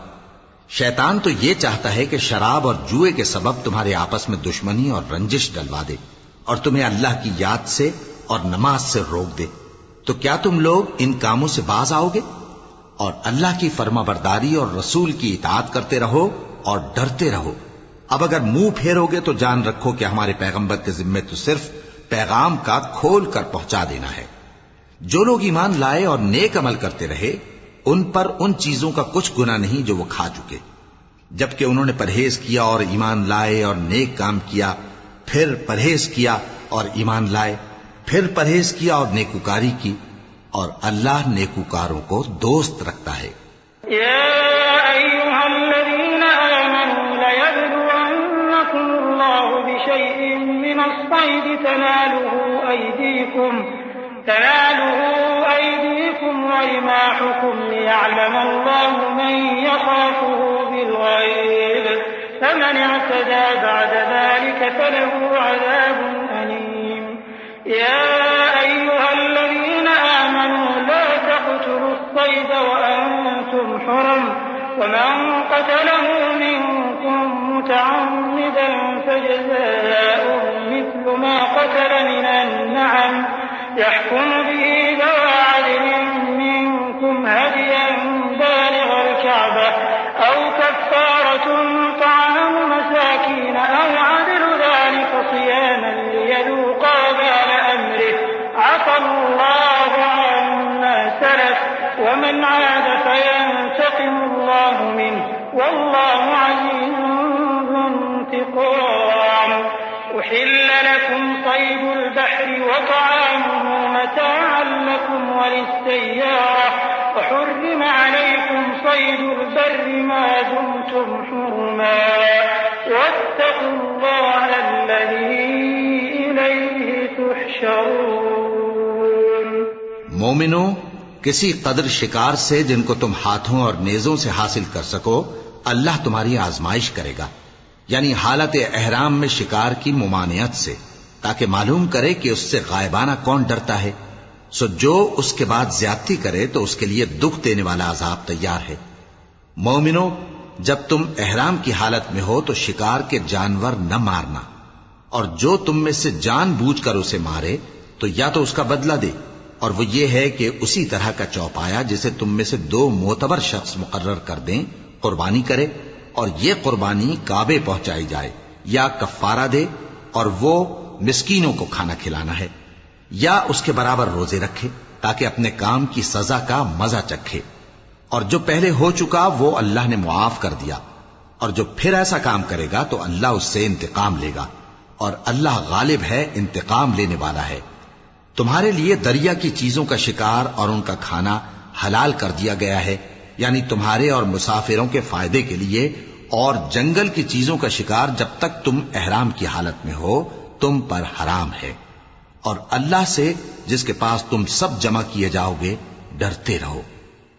شیطان تو یہ چاہتا ہے کہ شراب اور جوئے کے سبب تمہارے آپس میں دشمنی اور رنجش ڈلوا دے، اور تمہیں اللہ کی یاد سے اور نماز سے روک دے۔ تو کیا تم لوگ ان کاموں سے باز آؤ گے؟ اور اللہ کی فرما برداری اور رسول کی اطاعت کرتے رہو اور ڈرتے رہو۔ اب اگر منہ پھیرو گے تو جان رکھو کہ ہمارے پیغمبر کے ذمے تو صرف پیغام کا کھول کر پہنچا دینا ہے۔ جو لوگ ایمان لائے اور نیک عمل کرتے رہے ان پر ان چیزوں کا کچھ گناہ نہیں جو وہ کھا چکے، جبکہ انہوں نے پرہیز کیا اور ایمان لائے اور نیک کام کیا، پھر پرہیز کیا اور ایمان لائے، پھر پرہیز کیا اور نیکوکاری کی، اور اللہ نیکوکاروں کو دوست رکھتا ہے۔ تناله أيديكم ورماحكم ليعلم الله من يخافه بالغيب فمن اعتدى بعد ذلك فله عذاب أليم يا أيها الذين آمنوا لا تقتلوا الصيد وأنتم حرم ومن قتله منكم متعمدا فجزاء مثل ما قتل من النعم يحكم به ذو عدل منكم هديا بالغ الكعبة أو كفارة طعام مساكين أو عدل ذلك صياما ليذوقا وبال أمره عفى الله عما سلف ومن عاد فينتقم الله منه والله عزيز ذو انتقام أحل لكم صيد البحر وطعامه متاعا لكم وللسيارة وحرم عليكم صيد البر ما دمتم حرما واتقوا الله الذي إليه تحشرون۔ مومنو، کسی قدر شکار سے جن کو تم ہاتھوں اور نیزوں سے حاصل کر سکو اللہ تمہاری آزمائش کرے گا، یعنی حالت احرام میں شکار کی ممانعت سے، تاکہ معلوم کرے کہ اس سے غائبانہ کون ڈرتا ہے، سو جو اس کے بعد زیادتی کرے تو اس کے لیے دکھ دینے والا عذاب تیار ہے۔ مومنو، جب تم احرام کی حالت میں ہو تو شکار کے جانور نہ مارنا، اور جو تم میں سے جان بوجھ کر اسے مارے تو یا تو اس کا بدلہ دے، اور وہ یہ ہے کہ اسی طرح کا چوپایا جسے تم میں سے 2 معتبر شخص مقرر کر دیں قربانی کرے، اور یہ قربانی کعبے پہنچائی جائے، یا کفارہ دے اور وہ مسکینوں کو کھانا کھلانا ہے، یا اس کے برابر روزے رکھے تاکہ اپنے کام کی سزا کا مزہ چکھے، اور جو پہلے ہو چکا وہ اللہ نے معاف کر دیا، اور جو پھر ایسا کام کرے گا تو اللہ اس سے انتقام لے گا، اور اللہ غالب ہے، انتقام لینے والا ہے۔ تمہارے لیے دریا کی چیزوں کا شکار اور ان کا کھانا حلال کر دیا گیا ہے، یعنی تمہارے اور مسافروں کے فائدے کے لیے، اور جنگل کی چیزوں کا شکار جب تک تم احرام کی حالت میں ہو تم پر حرام ہے، اور اللہ سے جس کے پاس تم سب جمع کیے جاؤ گے ڈرتے رہو۔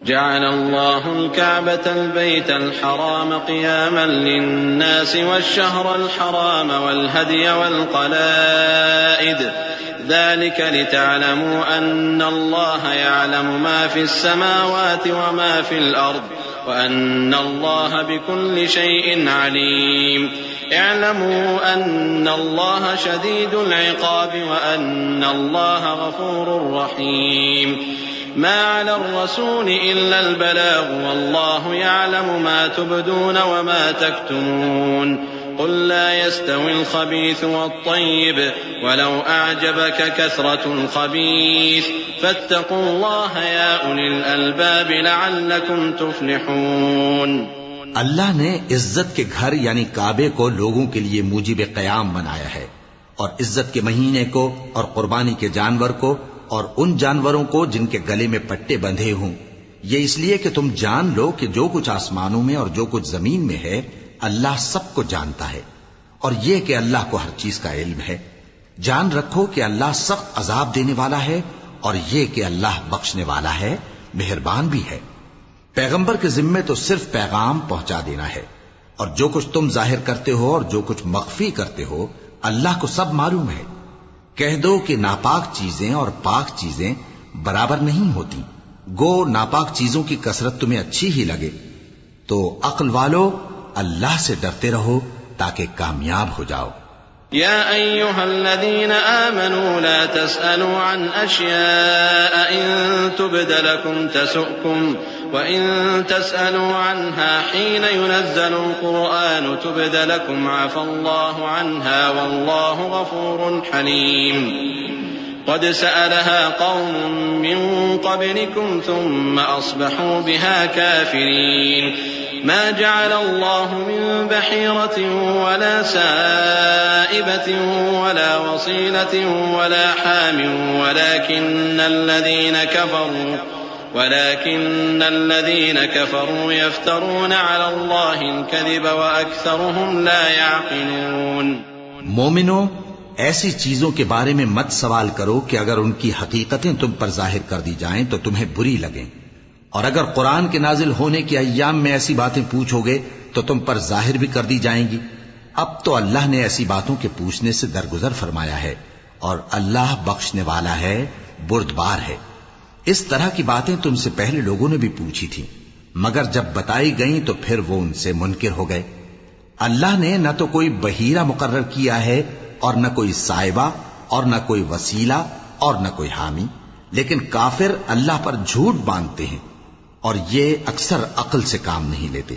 جعل الله الكعبة البيت الحرام قياما للناس والشهر الحرام والهدي والقلائد ذلك لتعلموا أن الله يعلم ما في السماوات وما في الأرض وأن الله بكل شيء عليم اعلموا أن الله شديد العقاب وأن الله غفور رحيم ما على الرسول إلا البلاغ والله يعلم ما تبدون وما تكتمون قل لا يستوي الخبيث والطيب ولو أعجبك كثرة الخبيث فاتقوا الله يا أولي الألباب لعلكم تفلحون۔ اللہ نے عزت کے گھر یعنی کعبے کو لوگوں کے لیے موجب قیام بنایا ہے، اور عزت کے مہینے کو اور قربانی کے جانور کو اور ان جانوروں کو جن کے گلے میں پٹے بندھے ہوں، یہ اس لیے کہ تم جان لو کہ جو کچھ آسمانوں میں اور جو کچھ زمین میں ہے اللہ سب کو جانتا ہے، اور یہ کہ اللہ کو ہر چیز کا علم ہے۔ جان رکھو کہ اللہ سخت عذاب دینے والا ہے، اور یہ کہ اللہ بخشنے والا ہے، مہربان بھی ہے۔ پیغمبر کے ذمے تو صرف پیغام پہنچا دینا ہے، اور جو کچھ تم ظاہر کرتے ہو اور جو کچھ مخفی کرتے ہو اللہ کو سب معلوم ہے۔ کہہ دو کہ ناپاک چیزیں اور پاک چیزیں برابر نہیں ہوتی، گو ناپاک چیزوں کی کثرت تمہیں اچھی ہی لگے، تو عقل والو اللہ سے ڈرتے رہو تاکہ کامیاب ہو جاؤ۔ يا أيها الذين آمنوا لا تسألوا عن أشياء إن تبد لكم تسؤكم وإن تسألوا عنها حين ينزل القرآن تبد لكم عفى الله عنها والله غفور حليم قد سألها قوم من قبلكم ثم أصبحوا بها كافرين ما جعل الله من بحيرة ولا سائبة ولا وصيلة ولا حام ولكن الذين كفروا يفترون على الله الكذب وأكثرهم لا يعقلون. مومنو، ایسی چیزوں کے بارے میں مت سوال کرو کہ اگر ان کی حقیقتیں تم پر ظاہر کر دی جائیں تو تمہیں بری لگیں، اور اگر قرآن کے نازل ہونے کے ایام میں ایسی باتیں پوچھو گے تو تم پر ظاہر بھی کر دی جائیں گی. اب تو اللہ نے ایسی باتوں کے پوچھنے سے درگزر فرمایا ہے، اور اللہ بخشنے والا ہے، بردبار ہے. اس طرح کی باتیں تم سے پہلے لوگوں نے بھی پوچھی تھی، مگر جب بتائی گئیں تو پھر وہ ان سے منکر ہو گئے. اللہ نے نہ تو کوئی بحیرہ مقرر کیا ہے اور نہ کوئی سائبہ اور نہ کوئی وسیلہ اور نہ کوئی حامی، لیکن کافر اللہ پر جھوٹ باندھتے ہیں اور یہ اکثر عقل سے کام نہیں لیتے.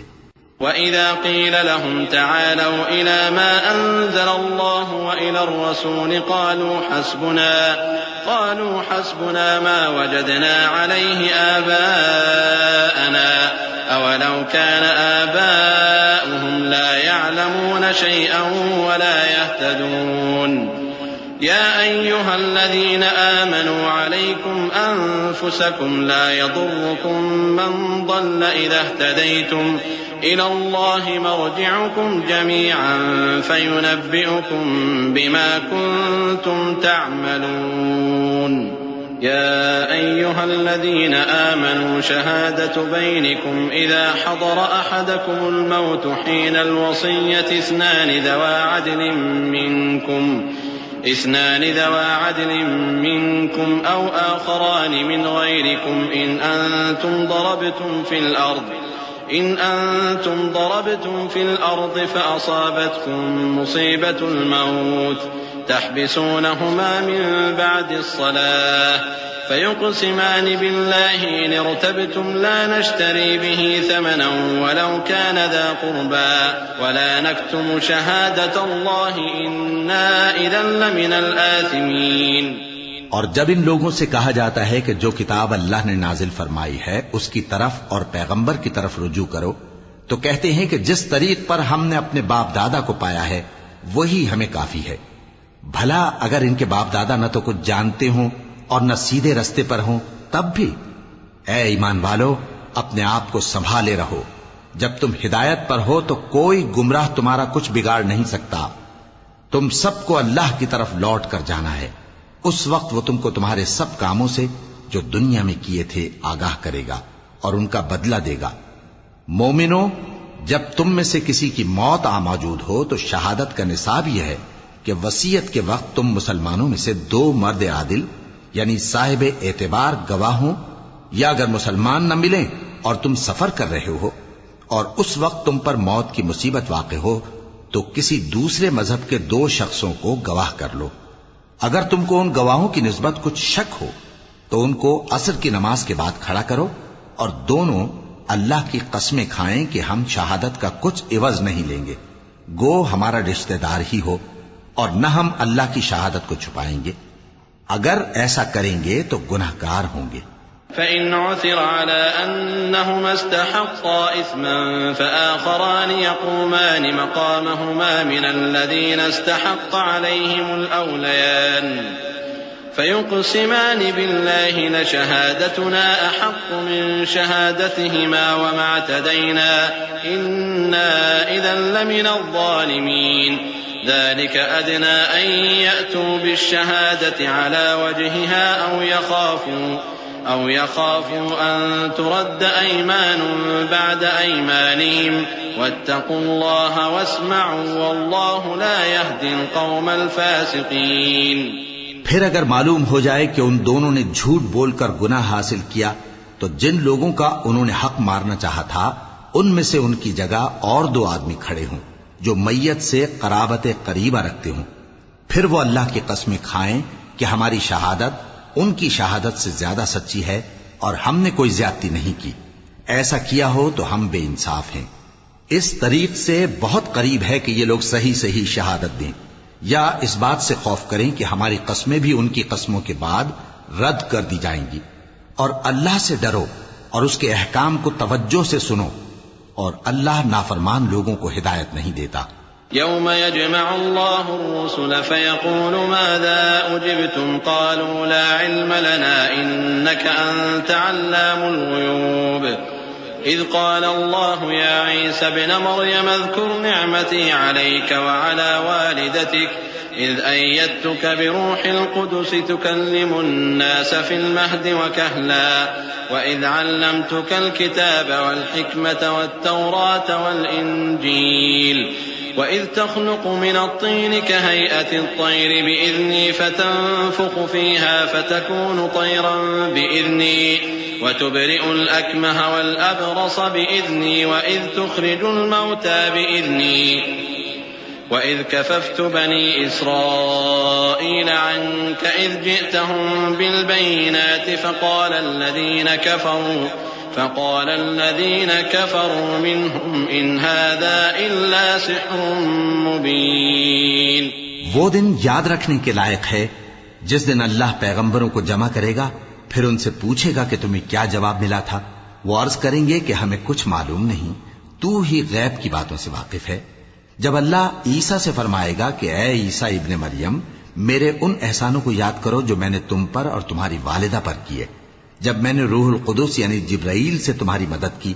وَإِذَا قِيلَ لَهُمْ تَعَالَوْا إِلَى مَا أَنزَلَ اللَّهُ وَإِلَى الرَّسُولِ قَالُوا حَسْبُنَا مَا وَجَدْنَا عَلَيْهِ آبَاءَنَا أَوَلَوْ كَانَ آبَاؤُهُمْ لَا يَعْلَمُونَ شَيْئًا وَلَا يَهْتَدُونَ. يا أيها الذين آمنوا عليكم أنفسكم لا يضركم من ضل إذا اهتديتم إلى الله مرجعكم جميعا فينبئكم بما كنتم تعملون. يا أيها الذين آمنوا شهادة بينكم إذا حضر أحدكم الموت حين الوصية اثنان ذوى عدل منكم أو آخران من غيركم إن أنتم ضربتم في الأرض فأصابتكم مصيبة الموت تحبسونهما من بعد الصلاة فيقسمان بالله إن ارتبتم لا نشتري به ثمنا ولو كان ذا قربى ولا نكتم شهادة الله إنا إذا لمن الآثمين. اور جب ان لوگوں سے کہا جاتا ہے کہ جو کتاب اللہ نے نازل فرمائی ہے اس کی طرف اور پیغمبر کی طرف رجوع کرو، تو کہتے ہیں کہ جس طریق پر ہم نے اپنے باپ دادا کو پایا ہے وہی ہمیں کافی ہے. بھلا اگر ان کے باپ دادا نہ تو کچھ جانتے ہوں اور نہ سیدھے رستے پر ہوں تب بھی. اے ایمان والو، اپنے آپ کو سنبھالے رہو. جب تم ہدایت پر ہو تو کوئی گمراہ تمہارا کچھ بگاڑ نہیں سکتا. تم سب کو اللہ کی طرف لوٹ کر جانا ہے. اس وقت وہ تم کو تمہارے سب کاموں سے جو دنیا میں کیے تھے آگاہ کرے گا اور ان کا بدلہ دے گا. مومنو، جب تم میں سے کسی کی موت موجود ہو تو شہادت کا نصاب یہ ہے کہ وصیت کے وقت تم مسلمانوں میں سے 2 مرد عادل یعنی صاحب اعتبار گواہ ہوں، یا اگر مسلمان نہ ملیں اور تم سفر کر رہے ہو اور اس وقت تم پر موت کی مصیبت واقع ہو تو کسی دوسرے مذہب کے 2 شخصوں کو گواہ کر لو. اگر تم کو ان گواہوں کی نسبت کچھ شک ہو تو ان کو عصر کی نماز کے بعد کھڑا کرو اور دونوں اللہ کی قسمیں کھائیں کہ ہم شہادت کا کچھ عوض نہیں لیں گے، گو ہمارا رشتہ دار ہی ہو، اور نہ ہم اللہ کی شہادت کو چھپائیں گے. اگر ایسا کریں گے تو گناہگار ہوں گے. فَإِنْ عُثِرَ عَلَىٰ أَنَّهُمَا اسْتَحَقَّا إِثْمًا فَآخَرَانِ يَقُومَانِ مَقَامَهُمَا مِنَ الَّذِينَ اسْتَحَقَّ عَلَيْهِمُ الْأَوْلَيَانِ فَيُقْسِمَانِ بِاللَّهِ لَشَهَادَتُنَا أَحَقُّ مِنْ شَهَادَتِهِمَا وَمَا اعْتَدَيْنَا إِنَّا إِذًا لَمِنَ الظَّالِمِينَ. ذلك أدنى أن يأتوا بالشهادة على وجهها أو يخافوا أن ترد أيمان بعد أيمانهم واتقوا الله واسمعوا والله لا يهدي القوم الفاسقين. پھر اگر معلوم ہو جائے کہ ان دونوں نے جھوٹ بول کر گناہ حاصل کیا تو جن لوگوں کا انہوں نے حق مارنا چاہا تھا ان میں سے ان کی جگہ اور 2 آدمی کھڑے ہوں جو میت سے قرابت قریبہ رکھتے ہوں. پھر وہ اللہ کی قسمیں کھائیں کہ ہماری شہادت ان کی شہادت سے زیادہ سچی ہے اور ہم نے کوئی زیادتی نہیں کی. ایسا کیا ہو تو ہم بے انصاف ہیں. اس طریق سے بہت قریب ہے کہ یہ لوگ صحیح شہادت دیں، یا اس بات سے خوف کریں کہ ہماری قسمیں بھی ان کی قسموں کے بعد رد کر دی جائیں گی. اور اللہ سے ڈرو اور اس کے احکام کو توجہ سے سنو اور اللہ نافرمان لوگوں کو ہدایت نہیں دیتا۔ يوم يجمع الله الرسل فيقول ماذا أجبتم قالوا لا علم لنا إنك أنت علام الغيوب إذ قال الله يا عيسى ابن مريم اذكر نعمتي عليك وعلى والدتك إذ أيدتك بروح القدس تكلم الناس في المهد وكهلا وإذ علمتك الكتاب والحكمة والتوراة والإنجيل وإذ تخلق من الطين كهيئة الطير بإذني فتنفخ فيها فتكون طيرا بإذني وتبرئ الأكمه والأبرص بإذني وإذ تخرج الموتى بإذني وإذ كففت بني إسرائيل عنك إذ جئتهم بالبينات فقال الذين كفروا منهم إن هذا إلا سحر مبين۔ وہ دن یاد رکھنے کے لائق ہے جس دن اللہ پیغمبروں کو جمع کرے گا، پھر ان سے پوچھے گا کہ تمہیں کیا جواب ملا تھا۔ وہ عرض کریں گے کہ ہمیں کچھ معلوم نہیں، تو ہی غیب کی باتوں سے واقف ہے۔ جب اللہ عیسیٰ سے فرمائے گا کہ اے عیسیٰ ابن مریم، میرے ان احسانوں کو یاد کرو جو میں نے تم پر اور تمہاری والدہ پر کیے، جب میں نے روح القدس یعنی جبرائیل سے تمہاری مدد کی،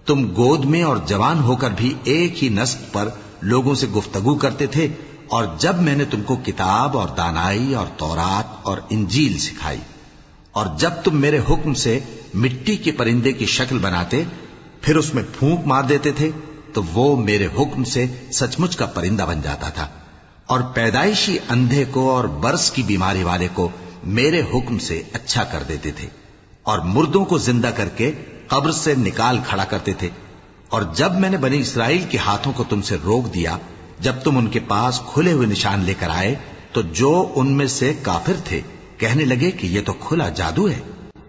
تم گود میں اور جوان ہو کر بھی ایک ہی نسق پر لوگوں سے گفتگو کرتے تھے، اور جب میں نے تم کو کتاب اور دانائی اور تورات اور انجیل سکھائی، اور جب تم میرے حکم سے مٹی کے پرندے کی شکل بناتے پھر اس میں پھونک مار دیتے تھے تو وہ میرے حکم سے سچ مچ کا پرندہ بن جاتا تھا، اور پیدائشی اندھے کو اور برس کی بیماری والے کو میرے حکم سے اچھا کر دیتے تھے، اور مردوں کو زندہ کر کے قبر سے نکال کھڑا کرتے تھے۔ اور جب میں نے بنی اسرائیل کے ہاتھوں کو تم سے روک دیا جب تم ان کے پاس کھلے ہوئے نشان لے کر آئے، تو جو ان میں سے کافر تھے کہنے لگے کہ یہ تو کھلا جادو ہے۔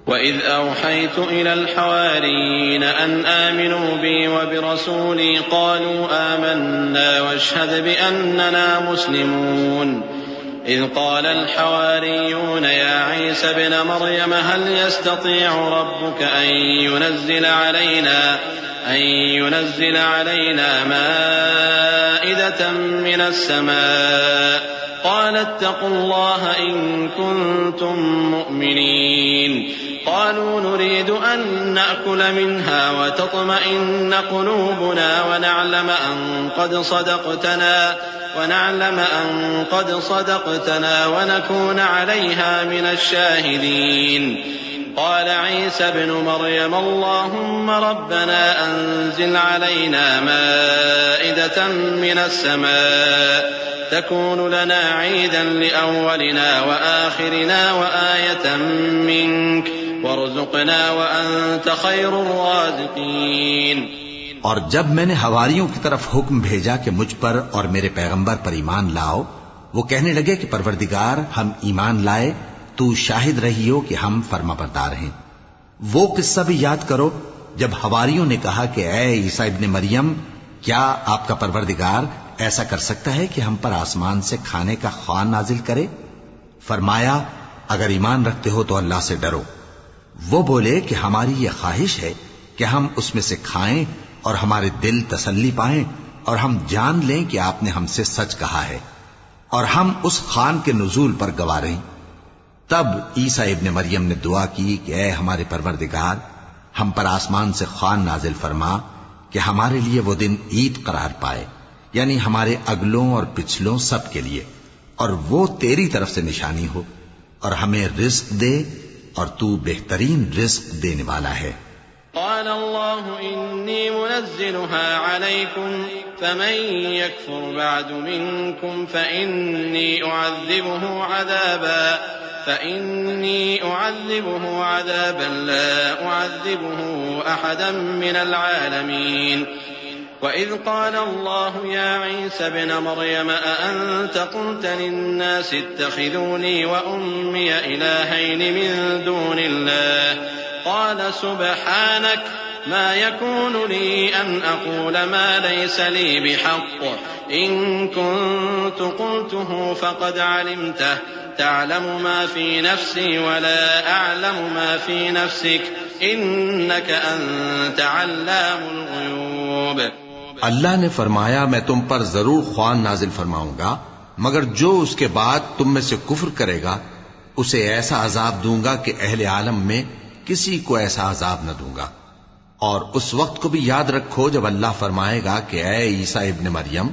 وَإِذْ أَوْحَيْتُ إِلَى الْحَوَارِيِّينَ أَنْ آمِنُوا بِي وَبِرَسُولِي قَالُوا آمَنَّا وَاشْهَدْ بِأَنَّنَا مُسْلِمُونَ إِذْ قَالَ الْحَوَارِيُّونَ يَا عِيسَى ابْنَ مَرْيَمَ هَلْ يَسْتَطِيعُ رَبُّكَ أن ينزل علينا مائدة من السماء قال اتقوا الله إن كنتم مؤمنين قالوا نريد أن نأكل منها وتطمئن قلوبنا ونعلم أن قد صدقتنا ونكون عليها من الشاهدين قال عيسى ابن مريم اللهم ربنا أنزل علينا مائدة من السماء تكون لنا عيدا لأولنا وآخرنا وآية منك وارزقنا وأنت خير الرازقين۔ اور جب میں نے حواریوں کی طرف حکم بھیجا کہ مجھ پر اور میرے پیغمبر پر ایمان لاؤ، وہ کہنے لگے کہ پروردگار ہم ایمان لائے، تو شاہد رہی ہو کہ ہم فرما بردار ہیں۔ وہ قصہ بھی یاد کرو جب حواریوں نے کہا کہ اے عیسیٰ ابن مریم، کیا آپ کا پروردگار ایسا کر سکتا ہے کہ ہم پر آسمان سے کھانے کا خوان نازل کرے؟ فرمایا اگر ایمان رکھتے ہو تو اللہ سے ڈرو۔ وہ بولے کہ ہماری یہ خواہش ہے کہ ہم اس میں سے کھائیں اور ہمارے دل تسلی پائیں اور ہم جان لیں کہ آپ نے ہم سے سچ کہا ہے اور ہم اس خوان کے نزول پر گواہ رہیں۔ تب عیسیٰ ابن مریم نے دعا کی کہ اے ہمارے پروردگار، ہم پر آسمان سے خوان نازل فرما کہ ہمارے لیے وہ دن عید قرار پائے، یعنی ہمارے اگلوں اور پچھلوں سب کے لیے، اور وہ تیری طرف سے نشانی ہو، اور ہمیں رزق دے اور تو بہترین رزق دینے والا ہے۔ قال الله إني منزلها عليكم فمن يكفر بعد منكم فإني أعذبه عذابا لا أعذبه أحدا من العالمين وإذ قال الله يا عيسى ابن مريم أأنت قلت للناس اتخذوني وأمي إلهين من دون الله قال سبحانك ما يكون لي أن أقول ما ليس لي بحق إن كنت قلته فقد علمته تعلم ما في نفسي ولا أعلم ما في نفسك إنك أنت علام الغيوب۔ اللہ نے فرمایا میں تم پر ضرور خوان نازل فرماؤں گا، مگر جو اس کے بعد تم میں سے کفر کرے گا اسے ایسا عذاب دوں گا کہ اہل عالم میں کسی کو ایسا عذاب نہ دوں گا۔ اور اس وقت کو بھی یاد رکھو جب اللہ فرمائے گا کہ اے عیسیٰ ابن مریم،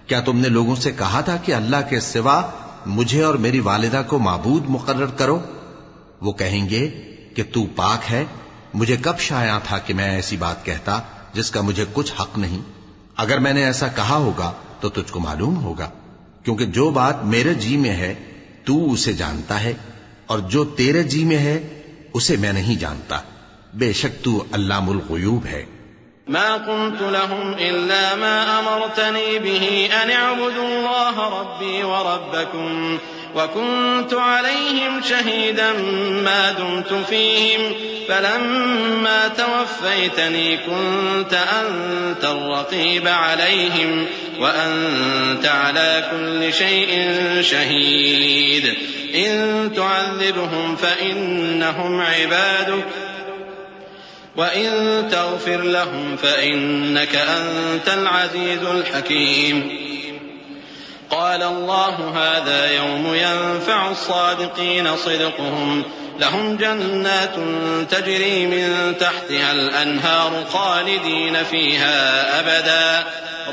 کیا تم نے لوگوں سے کہا تھا کہ اللہ کے سوا مجھے اور میری والدہ کو معبود مقرر کرو؟ وہ کہیں گے کہ تو پاک ہے، مجھے کب شایع تھا کہ میں ایسی بات کہتا جس کا مجھے کچھ حق نہیں۔ اگر میں نے ایسا کہا ہوگا تو تجھ کو معلوم ہوگا، کیونکہ جو بات میرے جی میں ہے تو اسے جانتا ہے، اور جو تیرے جی میں ہے اسے میں نہیں جانتا، بے شک تو علام الغیوب ہے۔ ما قلت لهم إلا ما أمرتني به أن اعبدوا الله ربي وربكم وكنت عليهم شهيدا ما دمت فيهم فلما توفيتني كنت أنت الرقيب عليهم وأنت على كل شيء شهيد إن تعذبهم فإنهم عبادك وَإِن تَغْفِرْ لَهُمْ فَإِنَّكَ أَنْتَ الْعَزِيزُ الْحَكِيمُ قال الله هذا يوم ينفع الصادقين صدقهم لهم جنات تجري من تحتها الأنهار خالدين فيها أبدا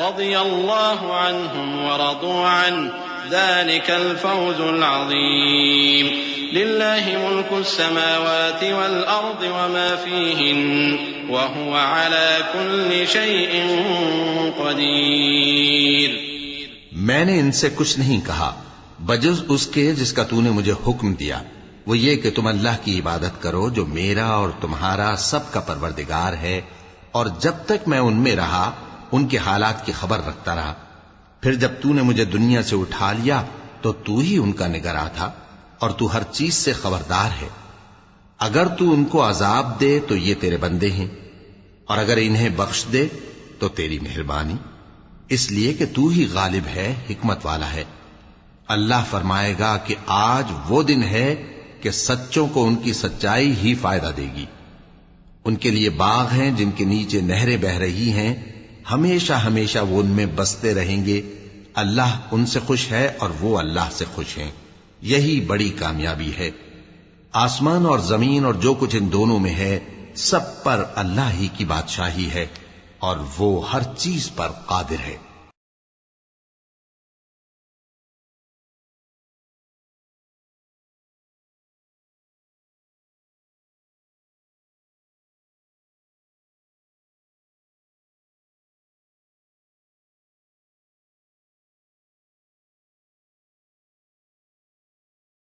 رضي الله عنهم ورضوا عنه ذلك الفوز العظيم لله ملك السماوات والأرض وما فيهن وهو على كل شيء قدير۔ میں نے ان سے کچھ نہیں کہا بجز اس کے جس کا تو نے مجھے حکم دیا، وہ یہ کہ تم اللہ کی عبادت کرو جو میرا اور تمہارا سب کا پروردگار ہے، اور جب تک میں ان میں رہا ان کے حالات کی خبر رکھتا رہا۔ پھر جب تو نے مجھے دنیا سے اٹھا لیا تو تو ہی ان کا نگراں تھا، اور تو ہر چیز سے خبردار ہے۔ اگر تو ان کو عذاب دے تو یہ تیرے بندے ہیں، اور اگر انہیں بخش دے تو تیری مہربانی، اس لیے کہ تو ہی غالب ہے، حکمت والا ہے۔ اللہ فرمائے گا کہ آج وہ دن ہے کہ سچوں کو ان کی سچائی ہی فائدہ دے گی۔ ان کے لیے باغ ہیں جن کے نیچے نہریں بہ رہی ہیں، ہمیشہ ہمیشہ وہ ان میں بستے رہیں گے۔ اللہ ان سے خوش ہے اور وہ اللہ سے خوش ہیں، یہی بڑی کامیابی ہے۔ آسمان اور زمین اور جو کچھ ان دونوں میں ہے سب پر اللہ ہی کی بادشاہی ہے، اور وہ ہر چیز پر قادر ہے۔